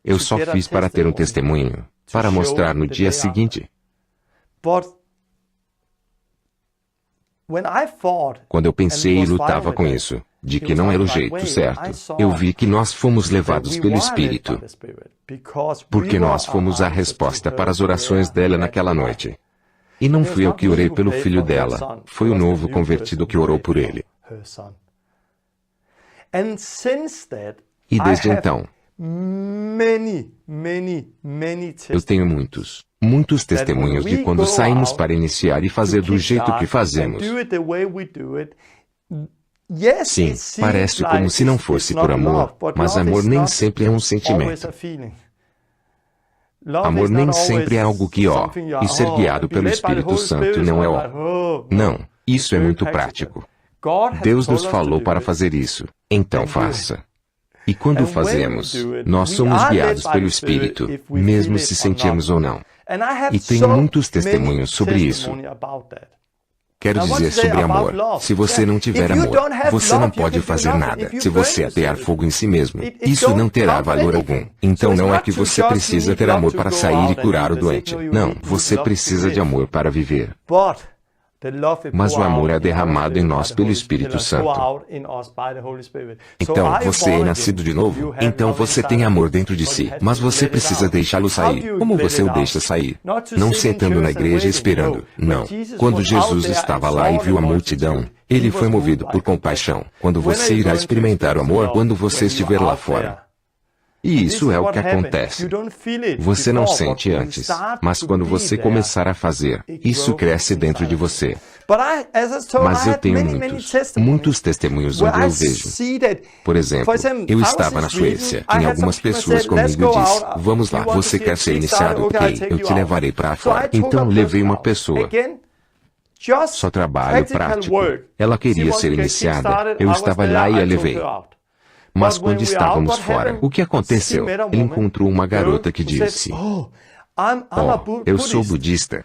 Eu só fiz para ter um testemunho, para mostrar no dia seguinte. Quando eu pensei e lutava com isso, de que não era o jeito certo, eu vi que nós fomos levados pelo Espírito, porque nós fomos a resposta para as orações dela naquela noite. E não fui eu que orei pelo filho dela, foi o novo convertido que orou por ele. E desde então, eu tenho muitos testemunhos de quando saímos para iniciar e fazer do jeito que fazemos. Sim, parece como se não fosse por amor, mas amor nem sempre é um sentimento. Amor nem sempre é algo que, e ser guiado pelo Espírito Santo não é Não, isso é muito prático. Deus nos falou para fazer isso, então faça. E quando fazemos, nós somos guiados pelo Espírito, mesmo se sentirmos ou não. E tenho muitos testemunhos sobre isso. Quero dizer sobre amor. Se você não tiver amor, você não pode fazer nada. Se você atear fogo em si mesmo, isso não terá valor algum. Então não é que você precisa ter amor para sair e curar o doente. Não, você precisa de amor para viver. Mas o amor é derramado em nós pelo Espírito Santo. Então, você é nascido de novo, então você tem amor dentro de si, mas você precisa deixá-lo sair. Como você o deixa sair? Não sentando na igreja esperando. Não. Quando Jesus estava lá e viu a multidão, ele foi movido por compaixão. Quando você irá experimentar o amor quando você estiver lá fora. E isso é o que acontece. Você não sente antes, mas quando você começar a fazer, isso cresce dentro de você. Mas eu tenho muitos testemunhos onde eu vejo. Por exemplo, eu estava na Suécia, tinha algumas pessoas comigo e disse, vamos lá, você quer ser iniciado? Ok, eu te levarei para fora. Então levei uma pessoa. Só trabalho prático. Ela queria ser iniciada, eu estava lá e a levei. Mas quando estávamos fora, o que aconteceu? Ele encontrou uma garota que disse, eu sou budista.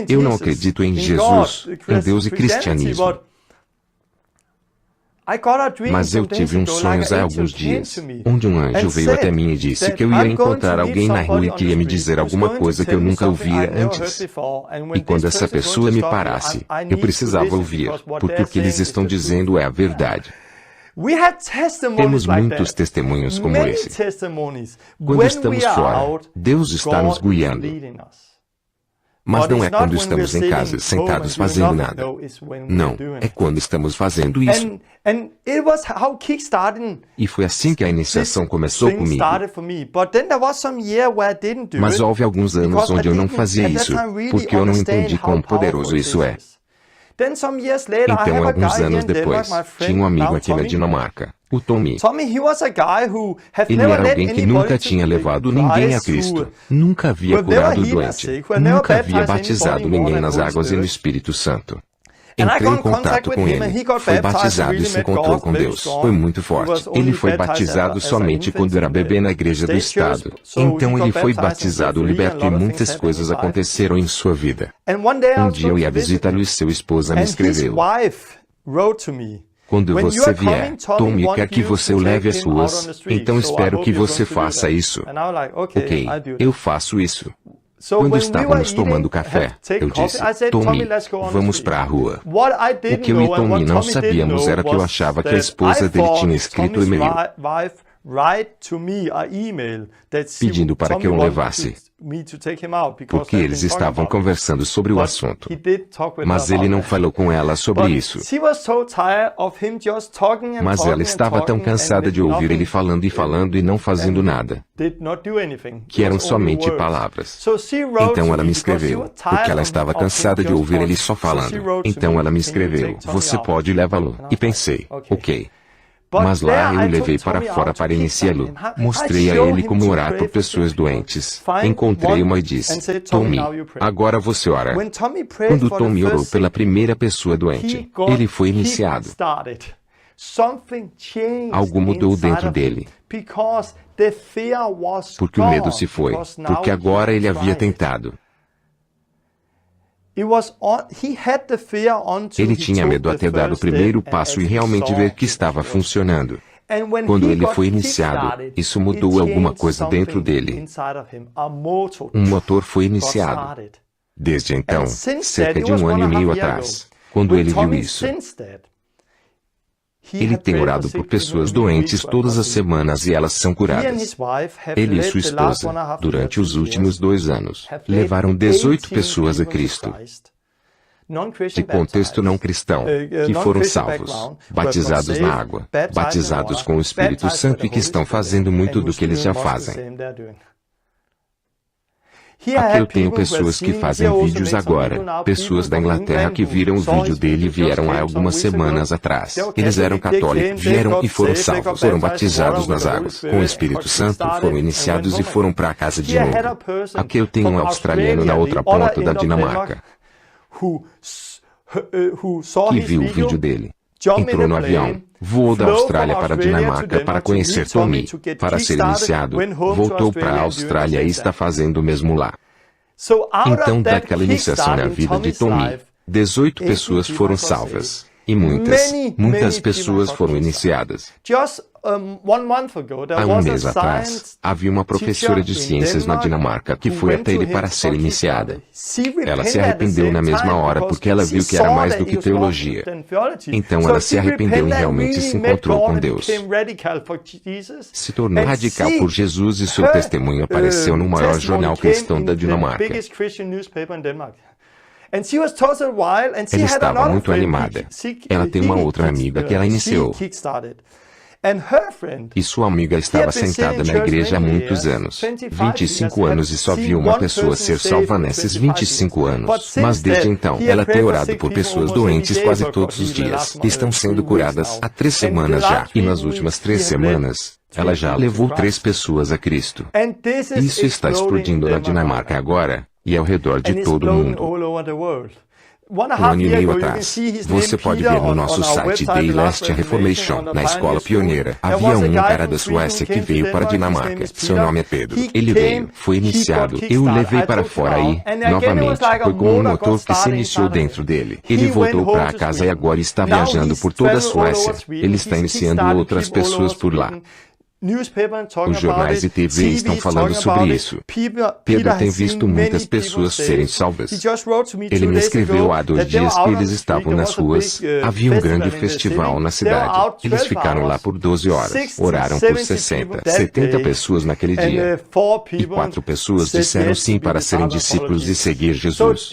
Eu não acredito em Jesus, em Deus e cristianismo. Mas eu tive uns sonhos há alguns dias, onde um anjo veio até mim e disse que eu ia encontrar alguém na rua e que ia me dizer alguma coisa que eu nunca ouvira antes. E quando essa pessoa me parasse, eu precisava ouvir, porque o que eles estão dizendo é a verdade. Temos muitos testemunhos como esse. Quando estamos fora, Deus está nos guiando. Mas não é quando estamos em casa sentados fazendo nada. Não, é quando estamos fazendo isso. E foi assim que a iniciação começou comigo. Mas houve alguns anos onde eu não fazia isso, porque eu não entendi quão poderoso isso é. Então, alguns anos depois, tinha um amigo aqui na Dinamarca, o Tommy. Ele era alguém que nunca tinha levado ninguém a Cristo, nunca havia curado o doente, nunca havia batizado ninguém nas águas e no Espírito Santo. Entrei em contato com ele, foi batizado e se encontrou com Deus. Foi muito forte. Ele foi batizado somente quando era bebê na igreja do estado. Então ele foi batizado liberto e muitas coisas aconteceram em sua vida. Um dia eu ia visitá-lo e sua esposa me escreveu. Quando você vier, Tommy quer que você o leve às ruas, então espero que você faça isso. Ok, eu faço isso. Quando estávamos tomando café, eu disse, Tommy, vamos para a rua. O que eu e Tommy não sabíamos era que eu achava que a esposa dele tinha escrito o e-mail pedindo para que eu o levasse, porque eles estavam conversando sobre o assunto. Mas ele não falou com ela sobre isso. Mas ela estava tão cansada de ouvir ele falando e não fazendo nada, que eram somente palavras. Então ela me escreveu, porque ela estava cansada de ouvir ele só falando. Então ela me escreveu, você pode levá-lo. E pensei, ok. Mas lá eu o levei para fora para iniciá-lo. Mostrei a ele como orar por pessoas doentes. Encontrei uma e disse, Tommy, agora você ora. Quando Tommy orou pela primeira pessoa doente, ele foi iniciado. Algo mudou dentro dele. Porque o medo se foi, porque agora ele havia tentado. Ele tinha medo até dar o primeiro passo e realmente ver que estava funcionando. Quando ele foi iniciado, isso mudou alguma coisa dentro dele. Um motor foi iniciado. Desde então, cerca de 1 ano e meio atrás, quando ele viu isso, ele tem orado por pessoas doentes todas as semanas e elas são curadas. Ele e sua esposa, durante os últimos 2 anos, levaram 18 pessoas a Cristo. De contexto não cristão, que foram salvos, batizados na água, batizados com o Espírito Santo e que estão fazendo muito do que eles já fazem. Aqui eu tenho pessoas que fazem vídeos agora, pessoas da Inglaterra que viram o vídeo dele e vieram há algumas semanas atrás. Eles eram católicos, vieram e foram salvos, foram batizados nas águas, com o Espírito Santo, foram iniciados e foram para a casa de novo. Aqui eu tenho um australiano na outra ponta da Dinamarca, que viu o vídeo dele. Entrou no avião, voou da Austrália para a Dinamarca para conhecer Tommy, para ser iniciado, voltou para a Austrália e está fazendo o mesmo lá. Então, daquela iniciação na vida de Tommy, 18 pessoas foram salvas. E muitas pessoas foram iniciadas. Há um mês atrás, havia uma professora de ciências na Dinamarca que foi até ele para ser iniciada. Ela se arrependeu na mesma hora porque ela viu que era mais do que teologia. Então ela se arrependeu e realmente se encontrou com Deus. Se tornou radical por Jesus e seu testemunho apareceu no maior jornal cristão da Dinamarca. Ela estava muito animada. Ela tem uma outra amiga que ela iniciou. E sua amiga estava sentada na igreja há muitos anos, 25 anos, e só viu uma pessoa ser salva nesses 25 anos. Mas desde então, ela tem orado por pessoas doentes quase todos os dias, que estão sendo curadas há 3 semanas já. E nas últimas 3 semanas, ela já levou 3 pessoas a Cristo. Isso está explodindo na Dinamarca agora, e ao redor de todo o mundo. 1 ano e meio atrás, você pode ver no nosso site Day Last Reformation, na escola pioneira, havia um cara da Suécia que veio para a Dinamarca. Seu nome é Pedro. Ele veio, foi iniciado, eu o levei para fora e, novamente, foi como um motor que se iniciou dentro dele. Ele voltou para casa e agora está viajando por toda a Suécia. Ele está iniciando outras pessoas por lá. Os jornais e TV estão falando sobre isso. Pedro tem visto muitas pessoas serem salvas. Ele me escreveu há 2 dias que eles estavam nas ruas. Havia um grande festival na cidade. Eles ficaram lá por 12 horas. Oraram por 60, 70 pessoas naquele dia. E 4 pessoas disseram sim para serem discípulos e seguir Jesus.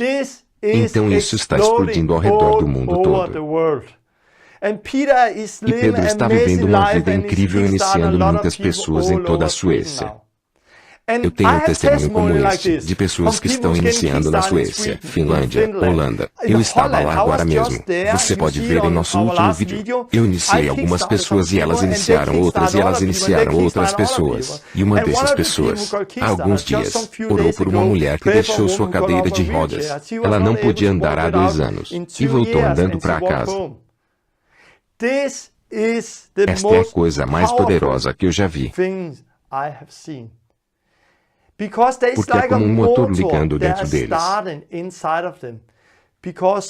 Então isso está explodindo ao redor do mundo todo. E Pedro está vivendo uma vida incrível, iniciando muitas pessoas em toda a Suécia. Eu tenho um testemunho como este, de pessoas que estão iniciando na Suécia, Finlândia, Holanda. Eu estava lá agora mesmo. Você pode ver em nosso último vídeo. Eu iniciei algumas pessoas e elas iniciaram outras e elas iniciaram outras pessoas. E uma dessas pessoas, há alguns dias, orou por uma mulher que deixou sua cadeira de rodas. Ela não podia andar há 2 anos. E voltou andando para casa. Esta é a coisa mais poderosa que eu já vi. Porque é como um motor ligando dentro deles.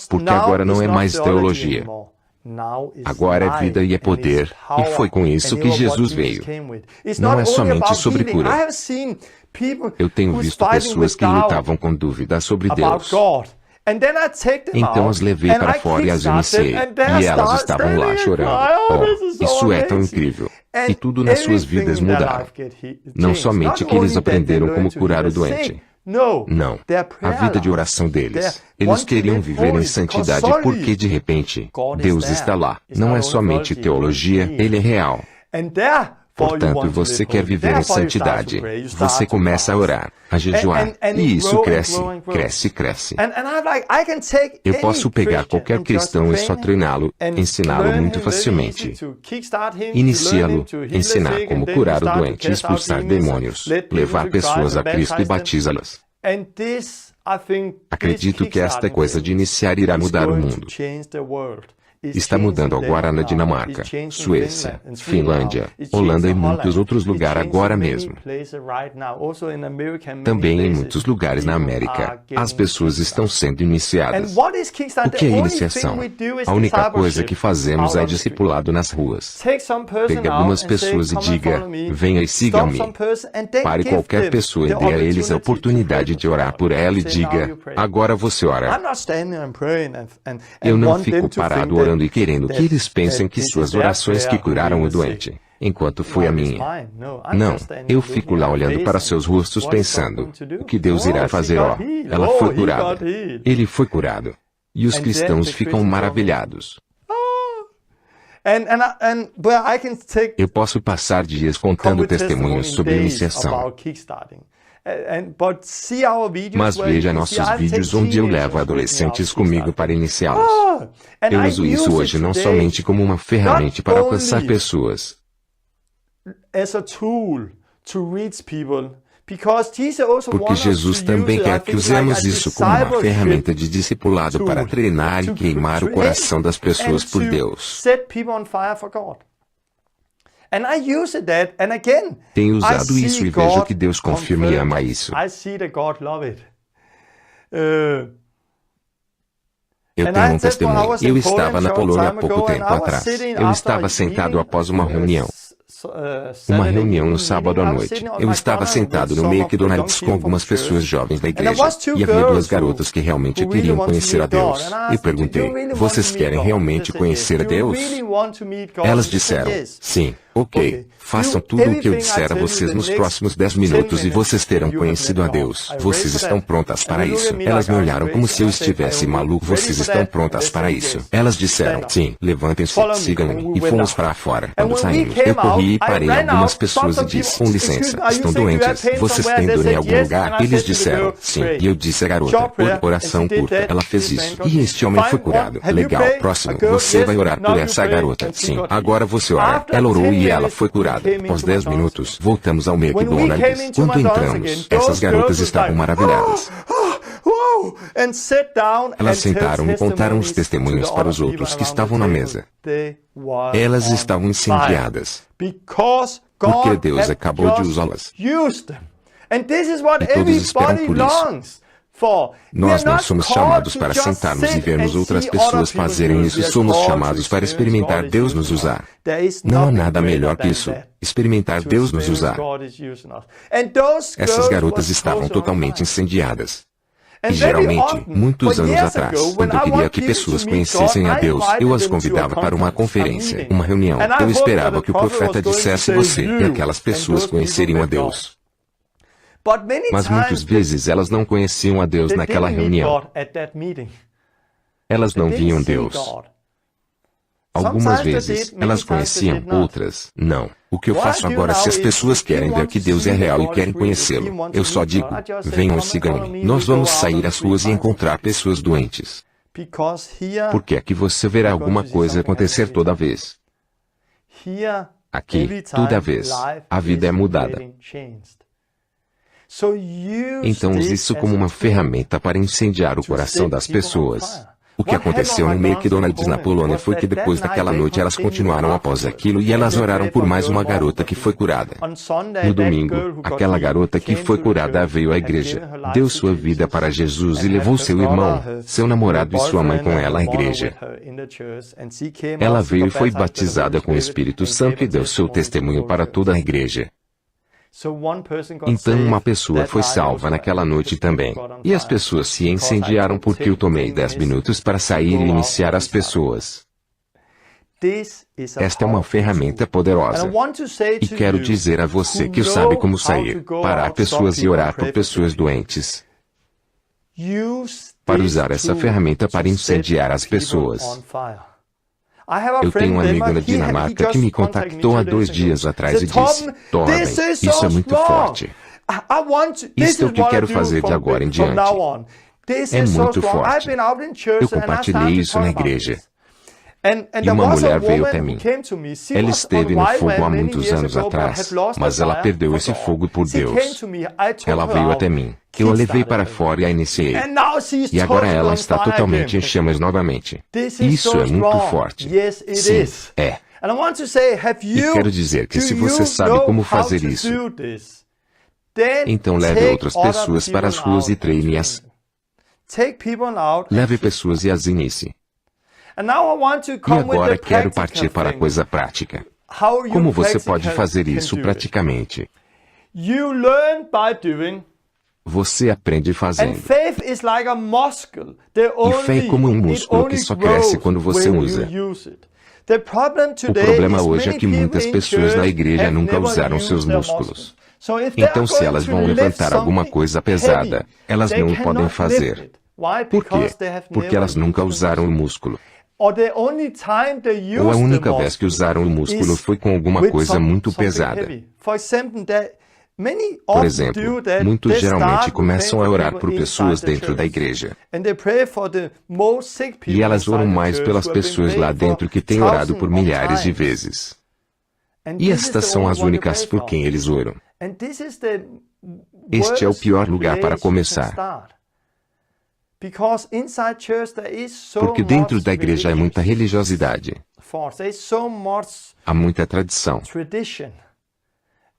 Porque agora não é mais teologia. Agora é vida e é poder, e foi com isso que Jesus veio. Não é somente sobre cura. Eu tenho visto pessoas que lutavam com dúvidas sobre Deus. Então as levei para fora e as iniciei. E elas estavam lá chorando. Oh, isso é tão incrível. E tudo nas suas vidas mudaram. Não somente que eles aprenderam como curar o doente. Não. A vida de oração deles. Eles queriam viver em santidade porque de repente, Deus está lá. Não é somente teologia, Ele é real. Portanto, você quer viver em santidade. Você começa a orar, a jejuar. E isso cresce. Eu posso pegar qualquer cristão e só treiná-lo, ensiná-lo muito facilmente. Iniciá-lo, ensinar como curar o doente, expulsar demônios, levar pessoas a Cristo e batizá-las. Acredito que esta coisa de iniciar irá mudar o mundo. Está mudando agora na Dinamarca, Suécia, Finlândia, Holanda e muitos outros lugares agora mesmo. Também em muitos lugares na América, as pessoas estão sendo iniciadas. O que é iniciação? A única coisa que fazemos é discipulado nas ruas. Pegue algumas pessoas e diga, venha e siga-me. Pare qualquer pessoa e dê a eles a oportunidade de orar por ela e diga, agora você ora. Eu não fico parado orando e querendo que eles pensem que suas orações que curaram o doente, enquanto foi a minha. Não, eu fico lá olhando para seus rostos pensando, o que Deus irá fazer? Ó, ela foi curada. Ele foi curado. E os cristãos ficam maravilhados. Eu posso passar dias contando testemunhos sobre iniciação. Mas veja nossos vídeos onde eu levo adolescentes comigo para iniciá-los. Eu uso isso hoje não somente como uma ferramenta para alcançar pessoas, porque Jesus também quer que usemos isso como uma ferramenta de discipulado para treinar e queimar o coração das pessoas por Deus. Tenho usado isso e vejo que Deus confirma e ama isso. Eu tenho um testemunho. Eu estava na Polônia há pouco tempo atrás. Eu estava sentado após uma reunião. Uma reunião no sábado à noite. Eu estava sentado no McDonald's com algumas pessoas jovens da igreja. E havia duas garotas que realmente queriam conhecer a Deus. E perguntei, vocês querem realmente conhecer a Deus? Elas disseram, sim. Ok, façam tudo o que eu disser a vocês nos próximos 10 minutos e vocês terão conhecido a Deus. Vocês estão prontas para isso? Elas me olharam como se eu estivesse maluco. Vocês estão prontas para isso? Elas disseram, sim. Levantem-se, sigam-me. E fomos para fora. Quando saímos, eu corri e parei algumas pessoas e disse, com licença, estão doentes? Vocês têm dor em algum lugar? Eles disseram, sim. E eu disse à garota, oração curta. Ela fez isso. E este homem foi curado. Legal, próximo. Você vai orar por essa garota. Sim. Agora você ora. Ela orou e ela foi curada. Após 10 minutos, voltamos ao McDonald's. Quando entramos, essas garotas estavam maravilhadas. Elas sentaram e contaram os testemunhos para os outros que estavam na mesa. Elas estavam incendiadas, porque Deus acabou de usá-las. E todos esperam por isso. Nós não somos chamados para sentarmos e vermos outras pessoas fazerem isso. Somos chamados para experimentar Deus nos usar. Não há nada melhor que isso. Experimentar Deus nos usar. Essas garotas estavam totalmente incendiadas. E geralmente, muitos anos atrás, quando eu queria que pessoas conhecessem a Deus, eu as convidava para uma conferência, uma reunião. Eu esperava que o profeta dissesse você e aquelas pessoas conheceriam a Deus. Mas muitas vezes elas não conheciam a Deus naquela reunião. Elas não viam Deus. Algumas vezes, elas conheciam, outras, não. O que eu faço agora se as pessoas querem ver que Deus é real e querem conhecê-lo? Eu só digo, venham e sigam-me. Nós vamos sair às ruas e encontrar pessoas doentes. Porque aqui você verá alguma coisa acontecer toda vez. Aqui, toda vez, a vida é mudada. Então use isso como uma ferramenta para incendiar o coração das pessoas. O que aconteceu no McDonald's na Polônia foi que depois daquela noite elas continuaram após aquilo e elas oraram por mais uma garota que foi curada. No domingo, aquela garota que foi curada veio à igreja, deu sua vida para Jesus e levou seu irmão, seu namorado e sua mãe com ela à igreja. Ela veio e foi batizada com o Espírito Santo e deu seu testemunho para toda a igreja. Então uma pessoa foi salva naquela noite também. E as pessoas se incendiaram porque eu tomei 10 minutos para sair e iniciar as pessoas. Esta é uma ferramenta poderosa. E quero dizer a você que sabe como sair, parar pessoas e orar por pessoas doentes. Para usar essa ferramenta para incendiar as pessoas. Eu tenho um amigo na Dinamarca que me contactou há 2 dias atrás e disse, Torben, isso é muito forte. Isto é o que quero fazer de agora em diante. É muito forte. Eu compartilhei isso na igreja. E uma mulher veio até mim. Ela esteve no fogo há muitos anos atrás, mas ela perdeu esse fogo por Deus. Ela veio até mim. Eu a levei para fora e a iniciei. E agora ela está totalmente em chamas novamente. Isso é muito forte. Sim, é. E quero dizer que se você sabe como fazer isso, então leve outras pessoas para as ruas e treine-as. Leve pessoas e as inicie. E agora quero partir para a coisa prática. Como você pode fazer isso praticamente? Você aprende fazendo. E fé é como um músculo que só cresce quando você usa. O problema hoje é que muitas pessoas na igreja nunca usaram seus músculos. Então se elas vão levantar alguma coisa pesada, elas não podem fazer. Por quê? Porque elas nunca usaram o músculo. Ou a única vez que usaram o músculo foi com alguma coisa muito pesada. Por exemplo, muitos geralmente começam a orar por pessoas dentro da igreja. E elas oram mais pelas pessoas lá dentro que têm orado por milhares de vezes. E estas são as únicas por quem eles oram. Este é o pior lugar para começar. Porque dentro da igreja há muita religiosidade. Há muita tradição.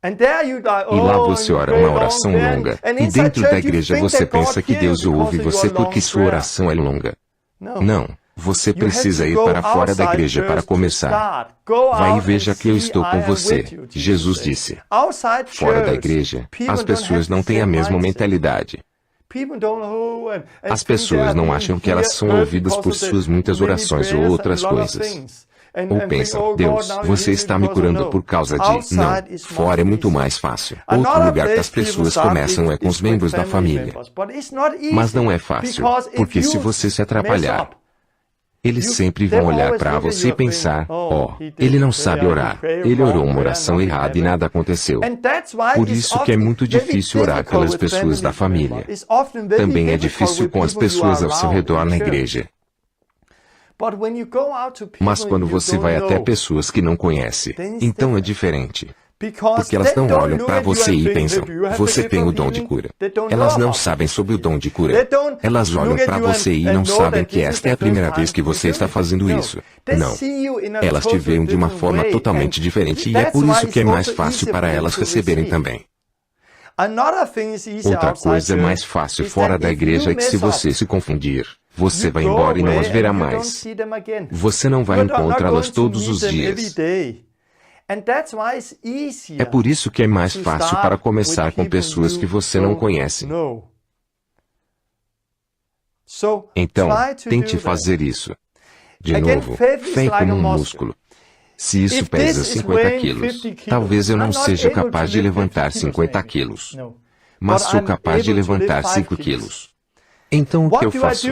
E lá você ora uma oração longa. E dentro da igreja você pensa que Deus ouve você porque sua oração é longa. Não. Você precisa ir para fora da igreja para começar. Vai e veja que eu estou com você. Jesus disse. Fora da igreja, as pessoas não têm a mesma mentalidade. As pessoas não acham que elas são ouvidas por suas muitas orações ou outras coisas. Ou pensam, Deus, você está me curando por causa de... Não, fora é muito mais fácil. Outro lugar que as pessoas começam é com os membros da família. Mas não é fácil, porque se você se atrapalhar, eles sempre vão olhar para você e pensar, ele não sabe orar, ele orou uma oração errada e nada aconteceu. Por isso que é muito difícil orar pelas pessoas da família. Também é difícil com as pessoas ao seu redor na igreja. Mas quando você vai até pessoas que não conhece, então é diferente. Porque elas não olham para você e pensam, você tem o dom de cura. Elas não sabem sobre o dom de cura. Elas olham para você e não sabem que esta é a primeira vez que você está fazendo isso. Não. Elas te veem de uma forma totalmente diferente e é por isso que é mais fácil para elas receberem também. Outra coisa mais fácil fora da igreja é que se você se confundir, você vai embora e não as verá mais. Você não vai encontrá-las todos os dias. É por isso que é mais fácil para começar com pessoas que você não conhece. Então, tente fazer isso. De novo, fé é como um músculo. Se isso pesa 50 quilos, talvez eu não seja capaz de levantar 50 quilos. Mas sou capaz de levantar 5 quilos. Então o que eu faço?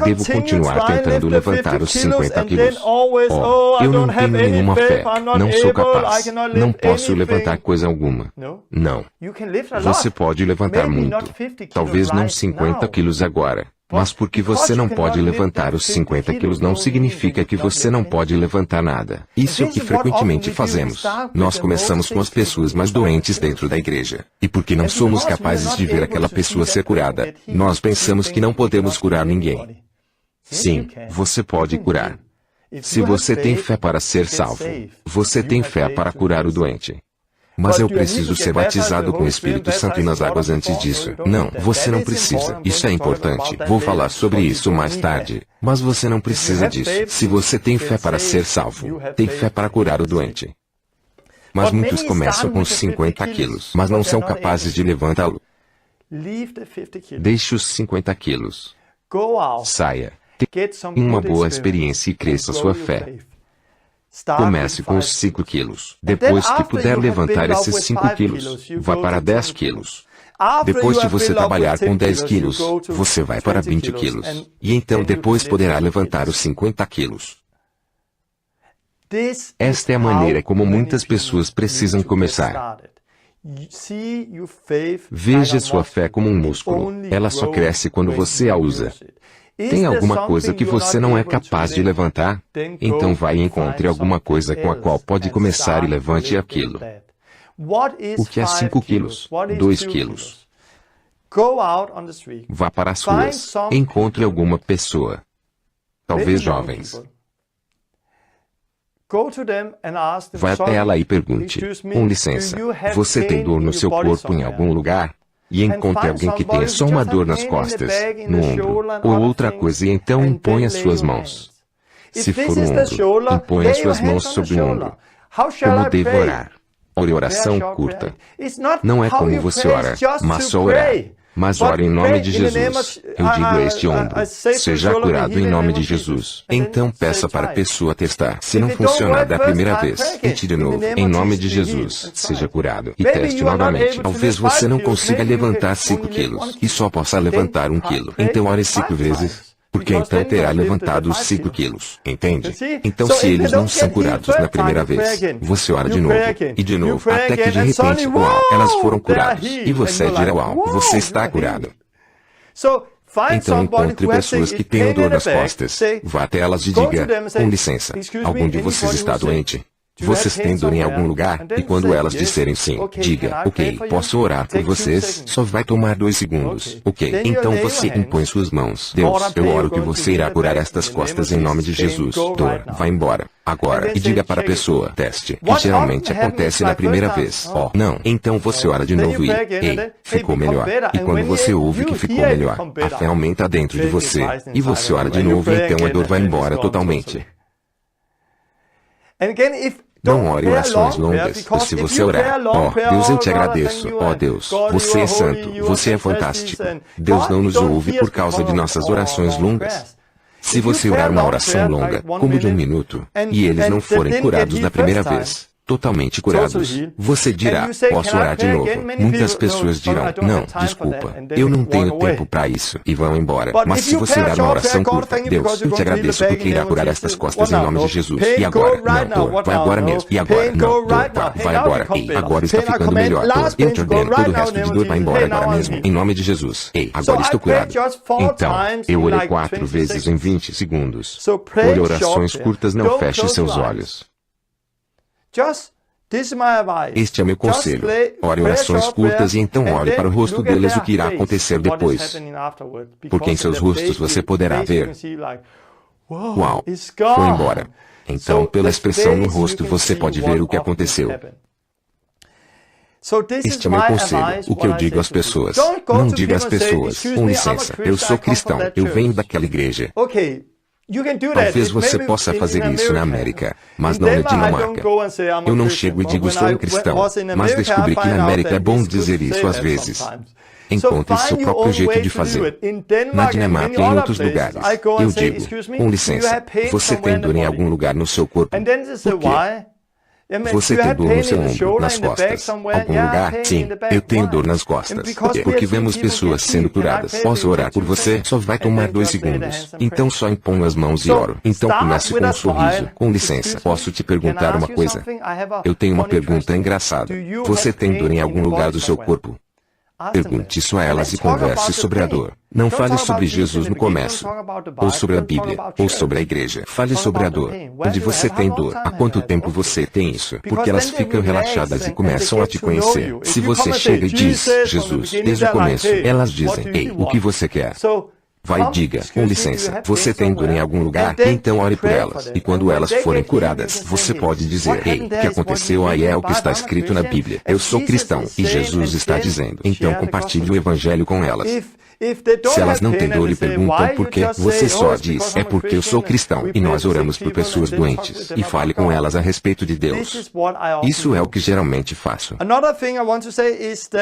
Devo continuar tentando levantar os 50 quilos? Eu não tenho nenhuma fé. Não sou capaz. Não posso levantar coisa alguma. Não. Você pode levantar muito. Talvez não 50 quilos agora. Mas porque você não pode levantar os 50 quilos não significa que você não pode levantar nada. Isso é o que frequentemente fazemos. Nós começamos com as pessoas mais doentes dentro da igreja. E porque não somos capazes de ver aquela pessoa ser curada, nós pensamos que não podemos curar ninguém. Sim, você pode curar. Se você tem fé para ser salvo, você tem fé para curar o doente. Mas eu preciso ser batizado com o Espírito Santo e nas águas antes disso. Não, você não precisa. Isso é importante. Vou falar sobre isso mais tarde. Mas você não precisa disso. Se você tem fé para ser salvo, tem fé para curar o doente. Mas muitos começam com 50 quilos, mas não são capazes de levantá-lo. Deixe os 50 quilos. Saia. Tenha uma boa experiência e cresça sua fé. Comece com os 5 quilos. Depois que puder levantar esses 5 quilos, vá para 10 quilos. Depois de você trabalhar com 10 quilos, você vai para 20 quilos. E então depois poderá levantar os 50 quilos. Esta é a maneira como muitas pessoas precisam começar. Veja sua fé como um músculo. Ela só cresce quando você a usa. Tem alguma coisa que você não é capaz de levantar? Então vai e encontre alguma coisa com a qual pode começar e levante aquilo. O que é 5 quilos? 2 quilos. Vá para as ruas. Encontre alguma pessoa. Talvez jovens. Vai até ela e pergunte, com licença, você tem dor no seu corpo em algum lugar? E encontre alguém que tenha só uma dor nas costas, no ombro, ou outra coisa e então imponha suas mãos. Se for o ombro, imponha suas mãos sobre o ombro. Como devo orar? Ore oração curta. Não é como você ora, mas só orar. Mas ore em nome de Jesus. Eu digo a este ombro, seja curado em nome de Jesus. Então peça para a pessoa testar. Se não funcionar da primeira vez, tente de novo. Em nome de Jesus, seja curado. E teste novamente. Talvez você não consiga levantar 5 quilos, e só possa levantar 1 quilo. Então ore 5 vezes. Porque então terá levantado os 5 quilos. Entende? Então se eles não são curados na primeira vez, você ora de novo, e de novo, até que de repente, uau, elas foram curadas. E você dirá, uau, você está curado. Então encontre pessoas que tenham dor nas costas. Vá até elas e diga, com licença, algum de vocês está doente? Vocês têm dor em algum lugar? E quando elas disserem sim, diga, ok, posso orar por vocês? Só vai tomar 2 segundos. Ok, então você impõe suas mãos. Deus, eu oro que você irá curar estas costas em nome de Jesus. Dor, vai embora. Agora, e diga para a pessoa, teste, que geralmente acontece na primeira vez. Oh, não. Então você ora de novo e, ei, ficou melhor. E quando você ouve que ficou melhor, a fé aumenta dentro de você. E você ora de novo e então a dor vai embora totalmente. Não ore orações longas, se você orar, oh Deus, eu te agradeço, oh Deus, você é santo, você é fantástico. Deus não nos ouve por causa de nossas orações longas. Se você orar uma oração longa, como de 1 minuto, e eles não forem curados da primeira vez, totalmente curados, você dirá, posso orar de novo. Muitas pessoas dirão, não, desculpa, eu não tenho tempo para isso, e vão embora. Mas se você orar uma oração curta, Deus, eu te agradeço porque irá curar estas costas em nome de Jesus. E agora, não, dor, vai agora mesmo. E agora, não, dor, vai agora. Ei, agora está ficando melhor, dor. Eu te ordeno, todo o resto de dor vai embora agora mesmo, em nome de Jesus. Ei, agora estou curado. Então, eu orei 4 vezes em 20 segundos. Ore orações curtas, não feche seus olhos. Este é meu conselho. Ore orações curtas e então olhe para o rosto deles o que irá acontecer depois. Porque em seus rostos você poderá ver. Uau, foi embora. Então, pela expressão no rosto você pode ver o que aconteceu. Este é meu conselho, o que eu digo às pessoas. Não diga às pessoas, com licença, eu sou cristão, eu venho daquela igreja. Talvez você possa fazer isso na América, mas não na Dinamarca. Eu não chego e digo sou um cristão, mas descobri que na América é bom dizer isso às vezes. Encontre seu próprio jeito de fazer. Na Dinamarca e em outros lugares, eu digo, com licença, você tem dor em algum lugar no seu corpo? Por quê? Você tem dor no seu ombro, nas costas. Algum lugar? Sim, eu tenho dor nas costas. Porque vemos pessoas sendo curadas. Posso orar por você? Só vai tomar 2 segundos. Então só imponho as mãos e oro. Então comece com um sorriso. Com licença, posso te perguntar uma coisa? Eu tenho uma pergunta engraçada. Você tem dor em algum lugar do seu corpo? Pergunte isso a elas e converse sobre a dor. Não fale sobre Jesus no começo, ou sobre a Bíblia, ou sobre a igreja. Fale sobre a dor. Onde você tem dor? Há quanto tempo você tem isso? Porque elas ficam relaxadas e começam a te conhecer. Se você chega e diz, Jesus, desde o começo, elas dizem, ei, o que você quer? Vai e diga, com licença, você tem dor em algum lugar? Então ore por elas. E quando elas forem curadas, você pode dizer, ei, o que aconteceu aí é o que está escrito na Bíblia. Eu sou cristão, e Jesus está dizendo. Então compartilhe o evangelho com elas. Se elas não têm dor e perguntam por quê, você só diz, é porque eu sou cristão, e nós oramos por pessoas doentes. E fale com elas a respeito de Deus. Isso é o que geralmente faço.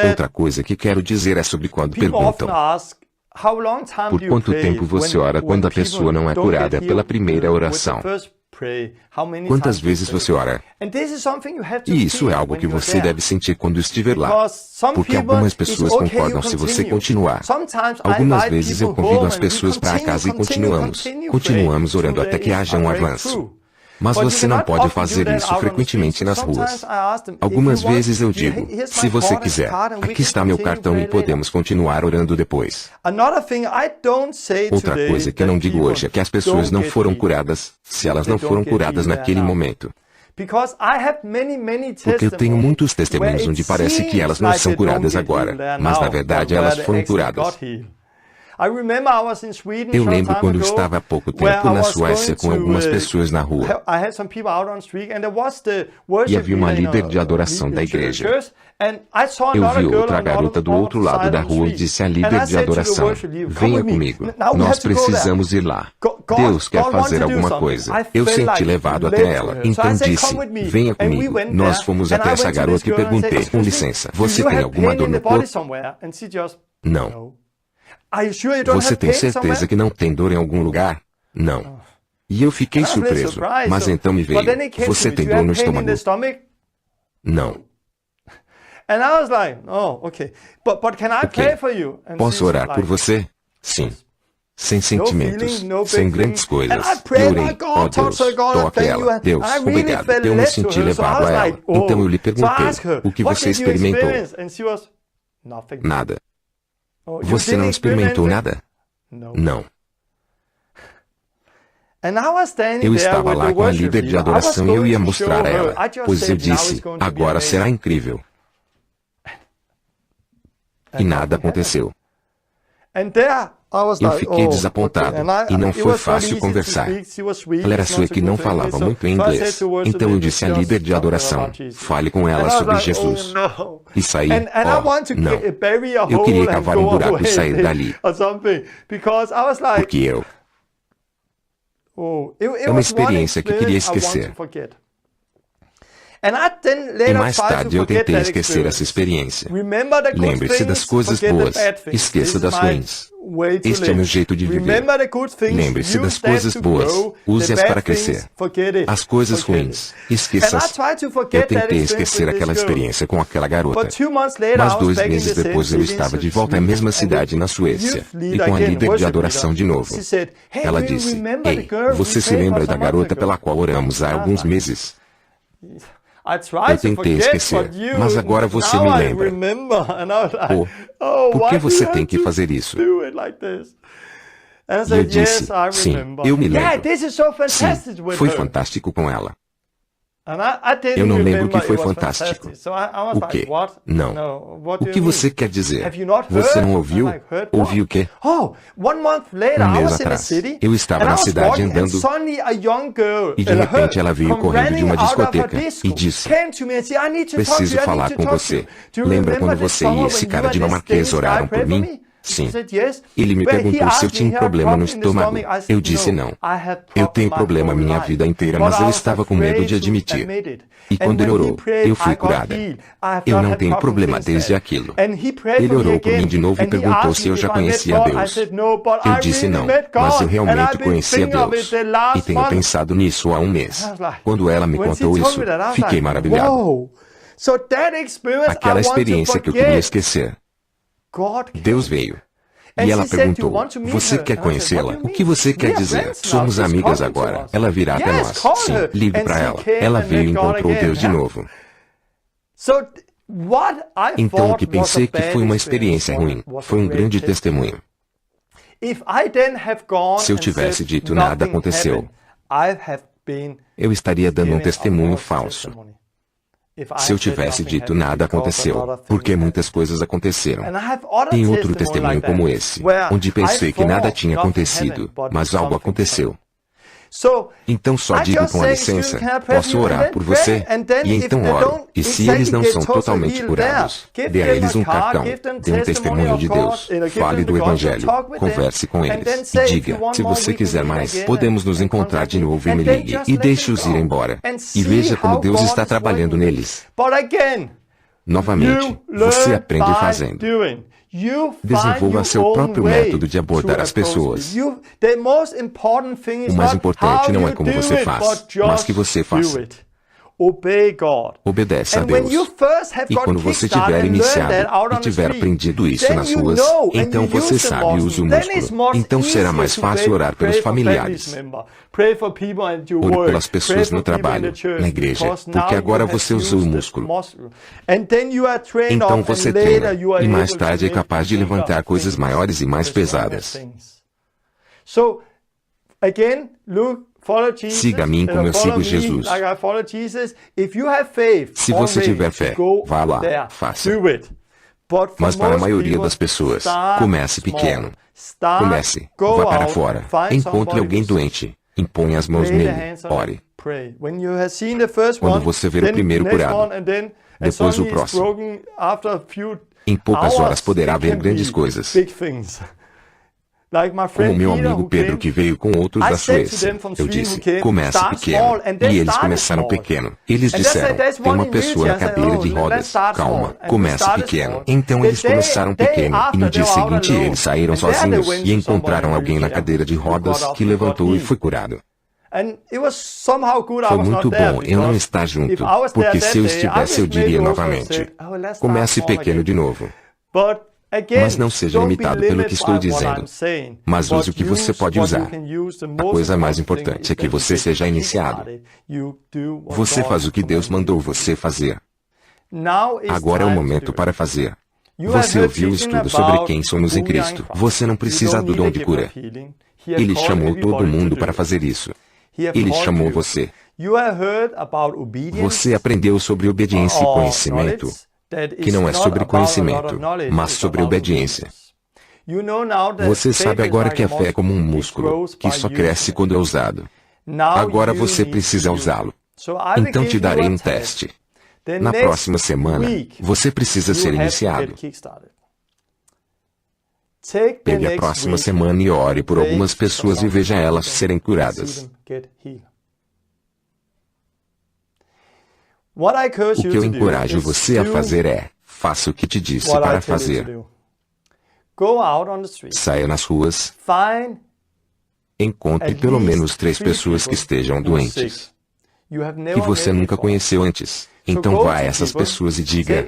Outra coisa que quero dizer é sobre quando perguntam, por quanto tempo você ora quando a pessoa não é curada pela primeira oração? Quantas vezes você ora? E isso é algo que você deve sentir quando estiver lá. Porque algumas pessoas concordam se você continuar. Algumas vezes eu convido as pessoas para casa e continuamos orando até que haja um avanço. Mas você não pode fazer isso frequentemente nas ruas. Algumas vezes eu digo, se você quiser, aqui está meu cartão e podemos continuar orando depois. Outra coisa que eu não digo hoje é que as pessoas não foram curadas, se elas não foram curadas naquele momento. Porque eu tenho muitos testemunhos onde parece que elas não são curadas agora, mas na verdade elas foram curadas. Eu lembro quando eu estava há pouco tempo na Suécia com algumas pessoas na rua. E havia uma líder de adoração da igreja. Eu vi outra garota do outro lado da rua e disse à líder de adoração, venha comigo, nós precisamos ir lá. Deus quer fazer alguma coisa. Eu senti levado até ela, então disse, venha comigo. Nós fomos até essa garota e perguntei, com licença, você tem alguma dor no corpo? Não. Você tem certeza que não tem dor em algum lugar? Não. E eu fiquei surpreso. Mas então me veio. Você tem dor no estômago? Não. Ok. Posso orar por você? Sim. Sem sentimentos, sem grandes coisas. Eu orei, oh Deus, toque ela. Deus, obrigado. Eu me senti levado a ela. Então eu lhe perguntei, o que você experimentou? Nada. Você não experimentou nada? Não. Eu estava lá com a líder de adoração e eu ia mostrar a ela, pois eu disse, agora será incrível. E nada aconteceu. Eu fiquei desapontado, e não foi fácil conversar. Ela era sueca e não falava muito em inglês. Então eu disse à líder de adoração, fale com ela sobre Jesus. E saí, não. Eu queria cavar um buraco e sair dali. Porque é uma experiência que queria esquecer. E mais tarde eu tentei esquecer essa experiência. Lembre-se das coisas boas, esqueça das ruins. Este é meu jeito de viver. Lembre-se das coisas boas, use-as para crescer. As coisas ruins, esqueça-as. Eu tentei esquecer aquela experiência com aquela garota. Mas 2 meses depois eu estava de volta à mesma cidade na Suécia, e com a líder de adoração de novo. Ela disse, ei, você se lembra da garota pela qual oramos há alguns meses? Eu tentei esquecer, mas agora você me lembra. Por que você tem que fazer isso? E eu disse, sim, eu me lembro. Sim, foi fantástico com ela. Eu não lembro que foi fantástico. O quê? Não. O que você quer dizer? Você não ouviu? Ouviu o quê? Um mês atrás, eu estava na cidade andando e de repente ela veio correndo de uma discoteca e disse, preciso falar com você. Lembra quando você e esse cara dinamarquês oraram por mim? Sim. Ele me perguntou se eu tinha um problema no estômago. Eu disse não. Eu tenho problema minha vida inteira, mas eu estava com medo de admitir. E quando ele orou, eu fui curada. Eu não tenho problema desde aquilo. Ele orou por mim de novo e perguntou se eu já conhecia Deus. Eu disse não, mas eu realmente conhecia Deus. E tenho pensado nisso há um mês. Quando ela me contou isso, fiquei maravilhado. Aquela experiência que eu queria esquecer. Deus veio. E ela perguntou, você quer conhecê-la? O que você quer dizer? Somos amigas agora. Ela virá até nós. Sim, ligue para ela. Ela veio e encontrou Deus de novo. Então o que pensei que foi uma experiência ruim, foi um grande testemunho. Se eu tivesse dito nada aconteceu, eu estaria dando um testemunho falso. Se eu tivesse dito nada aconteceu, porque muitas coisas aconteceram. Tem outro testemunho como esse, onde pensei que nada tinha acontecido, mas algo aconteceu. Então só digo com a licença, posso orar por você? E então oro. E se eles não são totalmente curados, dê a eles um cartão, dê um testemunho de Deus, fale do Evangelho, converse com eles, e diga, se você quiser mais, podemos nos encontrar de novo e me ligue, e deixe-os ir embora. E veja como Deus está trabalhando neles. Novamente, você aprende fazendo. Desenvolva seu próprio método de abordar as pessoas. O mais importante não é como você faz, mas que você faça. Obedece a Deus. E quando você tiver iniciado e tiver aprendido isso nas ruas, então você sabe e usa o músculo. Então será mais fácil orar pelos familiares. Ore pelas pessoas no trabalho, na igreja, porque agora você usou o músculo. Então você treina, e mais tarde é capaz de levantar coisas maiores e mais pesadas. Siga a mim como eu sigo Jesus. Se você tiver fé, vá lá, faça. Mas para a maioria das pessoas, comece pequeno. Comece, vá para fora, encontre alguém doente, imponha as mãos nele, ore. Quando você ver o primeiro curado, depois o próximo, em poucas horas poderá ver grandes coisas. Como meu amigo Pedro que veio com outros da Suécia. Eu disse, comece pequeno. E eles começaram pequeno. Eles disseram, tem uma pessoa na cadeira de rodas. Calma, comece pequeno. Então eles começaram pequeno, e no dia seguinte eles saíram sozinhos, e encontraram alguém na cadeira de rodas, que levantou e foi curado. Foi muito bom eu não estar junto, porque se eu estivesse eu diria novamente, comece pequeno de novo. Mas não seja limitado pelo que estou dizendo, mas use o que você pode usar. A coisa mais importante é que você seja iniciado. Você faz o que Deus mandou você fazer. Agora é o momento para fazer. Você ouviu o estudo sobre quem somos em Cristo. Você não precisa do dom de cura. Ele chamou todo mundo para fazer isso. Ele chamou você. Você aprendeu sobre obediência e conhecimento, que não é sobre conhecimento, mas sobre obediência. Você sabe agora que a fé é como um músculo, que só cresce quando é usado. Agora você precisa usá-lo. Então te darei um teste. Na próxima semana, você precisa ser iniciado. Pegue a próxima semana e ore por algumas pessoas e veja elas serem curadas. O que eu encorajo você a fazer é, faça o que te disse para fazer. Saia nas ruas. Encontre pelo menos 3 pessoas que estejam doentes, que você nunca conheceu antes. Então vá a essas pessoas e diga,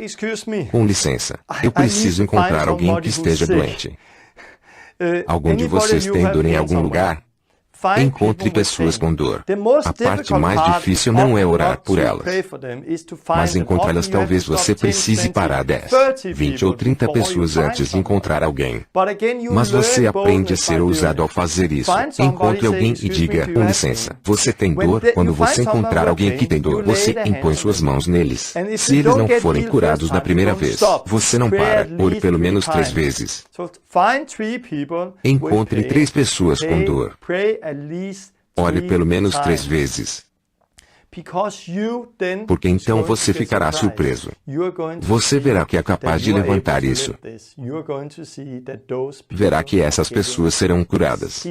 com licença, eu preciso encontrar alguém que esteja doente. Algum de vocês tem dor em algum lugar? Encontre pessoas com dor. A parte mais difícil não é orar por elas, mas encontrá-las. Talvez você precise parar 10, 20 ou 30 pessoas antes de encontrar alguém. Mas você aprende a ser ousado ao fazer isso. Encontre alguém e diga, com licença, você tem dor? Quando você encontrar alguém que tem dor, você impõe suas mãos neles. Se eles não forem curados na primeira vez, você não para. Ore pelo menos 3 vezes. Encontre 3 pessoas com dor. Ore pelo menos 3 vezes. Porque então você ficará surpreso. Você verá que é capaz de levantar isso. Verá que essas pessoas serão curadas.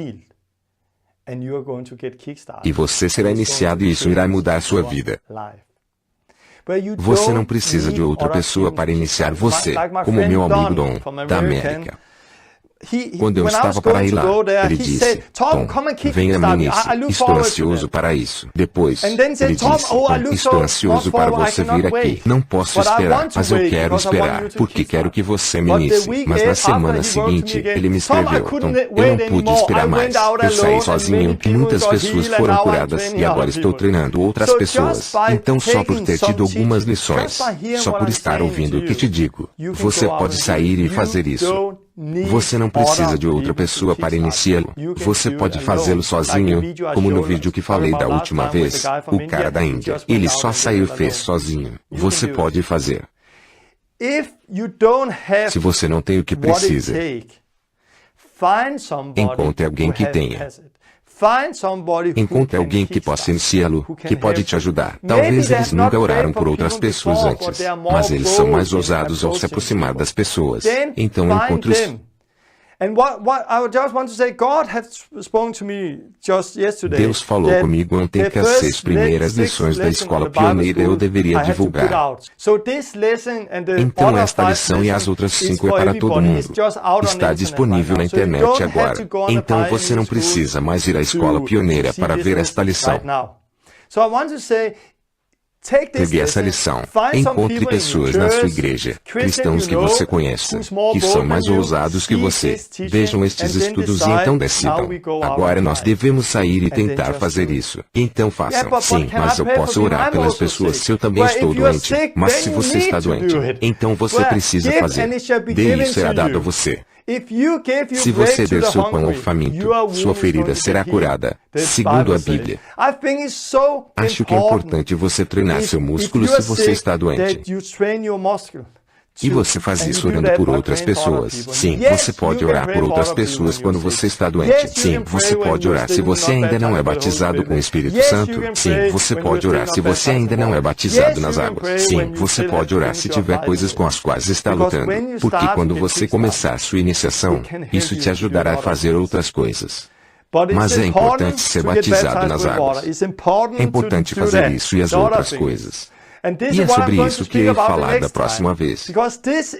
E você será iniciado e isso irá mudar sua vida. Você não precisa de outra pessoa para iniciar você, como meu amigo Don, da América. Quando eu estava para ir lá, ele disse, Tom, venha me inicie, estou ansioso para isso. Depois, ele disse, Tom, estou ansioso para você vir aqui. Não posso esperar, mas eu quero esperar, porque quero que você me inicie. Mas na semana seguinte, ele me escreveu, Tom, eu não pude esperar mais. Eu saí sozinho, muitas pessoas foram curadas e agora estou treinando outras pessoas. Então só por ter tido algumas lições, só por estar ouvindo o que te digo, você pode sair e fazer isso. Você não precisa de outra pessoa para iniciá-lo. Você pode fazê-lo sozinho, como no vídeo que falei da última vez, o cara da Índia. Ele só saiu e fez sozinho. Você pode fazer. Se você não tem o que precisa, encontre alguém que tenha. Encontre alguém que possa iniciá-lo, que pode te ajudar. Talvez eles nunca oraram por outras pessoas antes, mas eles são mais ousados ao se aproximar das pessoas. Então encontre-os. Deus falou comigo ontem que as 6 primeiras lições da escola pioneira eu deveria divulgar. Então esta lição e as outras 5 é para todo mundo. Está disponível na internet agora. Então você não precisa mais ir à escola pioneira para ver esta lição. Pegue essa lição. Encontre pessoas na sua igreja, cristãos que você conheça, que são mais ousados que você. Vejam estes estudos e então decidam. Agora nós devemos sair e tentar fazer isso. Então façam. Sim, mas eu posso orar pelas pessoas se eu também estou doente. Mas se você está doente, então você precisa fazer. Dê isso será dado a você. Se você der seu pão ao faminto, sua ferida será curada, segundo a Bíblia. Acho que é importante você treinar seu músculo se você está doente. E você faz isso orando por outras pessoas. Sim, você pode orar por outras pessoas quando você está doente. Sim, você pode orar se você ainda não é batizado com o Espírito Santo. Sim, você pode orar se você ainda não é batizado nas águas. Sim, você pode orar se tiver coisas com as quais está lutando. Porque quando você começar sua iniciação, isso te ajudará a fazer outras coisas. Mas é importante ser batizado nas águas. É importante fazer isso e as outras coisas. E é sobre isso que irei falar da próxima vez.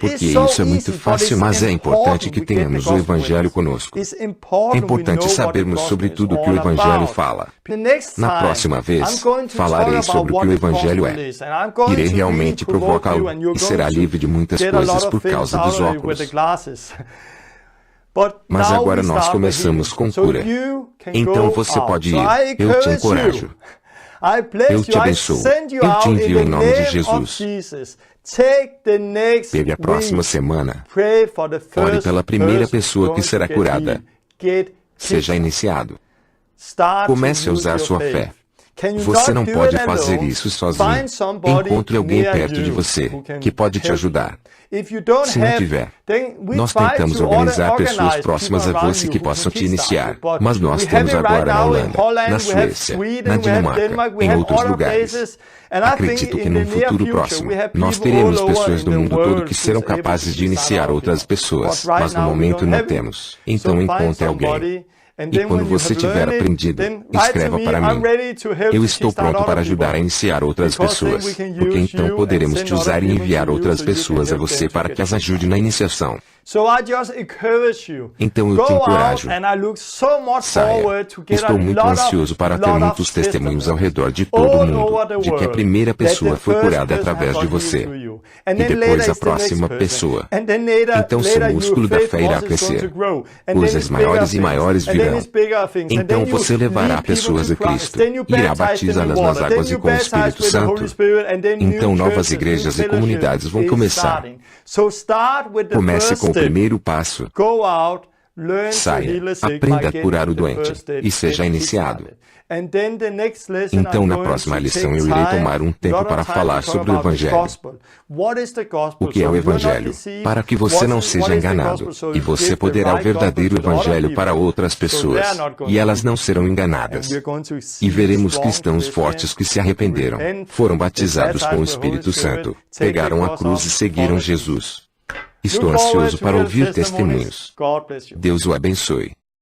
Porque isso é muito fácil, mas é importante que tenhamos o Evangelho conosco. É importante sabermos sobre tudo o que o Evangelho fala. Na próxima vez, falarei sobre o que o Evangelho é. Irei realmente provocá-lo e será livre de muitas coisas por causa dos óculos. Mas agora nós começamos com cura. Então você pode ir. Eu te encorajo. Eu te abençoo. Eu te envio em nome de Jesus. Pegue a próxima semana. Ore pela primeira pessoa que será curada. Seja iniciado. Comece a usar sua fé. Você não pode fazer isso sozinho. Encontre alguém perto de você que pode te ajudar. Se não tiver, nós tentamos organizar pessoas próximas a você que possam te iniciar, mas nós temos agora na Holanda, na Suécia, na Dinamarca, em outros lugares. Acredito que num futuro próximo, nós teremos pessoas do mundo todo que serão capazes de iniciar outras pessoas, mas no momento não temos. Então encontre alguém. E quando você tiver aprendido, escreva para mim. Eu estou pronto para ajudar a iniciar outras pessoas, porque então poderemos te usar e enviar outras pessoas a você para que as ajude na iniciação. Então eu te encorajo. Saia. Estou muito ansioso para ter muitos testemunhos ao redor de todo o mundo de que a primeira pessoa foi curada através de você. E depois a próxima pessoa. Então seu músculo da fé irá crescer. Coisas maiores e maiores virão. Então você levará pessoas a Cristo. Irá batizá-las nas águas e com o Espírito Santo. Então novas igrejas e comunidades vão começar. Comece com o primeiro passo. Saia, aprenda a curar o doente e seja iniciado. Então, na próxima lição, eu irei tomar um tempo para falar sobre o Evangelho. O que é o Evangelho? Para que você não seja enganado. E você poderá o verdadeiro Evangelho para outras pessoas. E elas não serão enganadas. E veremos cristãos fortes que se arrependeram, foram batizados com o Espírito Santo, pegaram a cruz e seguiram Jesus. Estou ansioso para ouvir testemunhos. Deus o abençoe.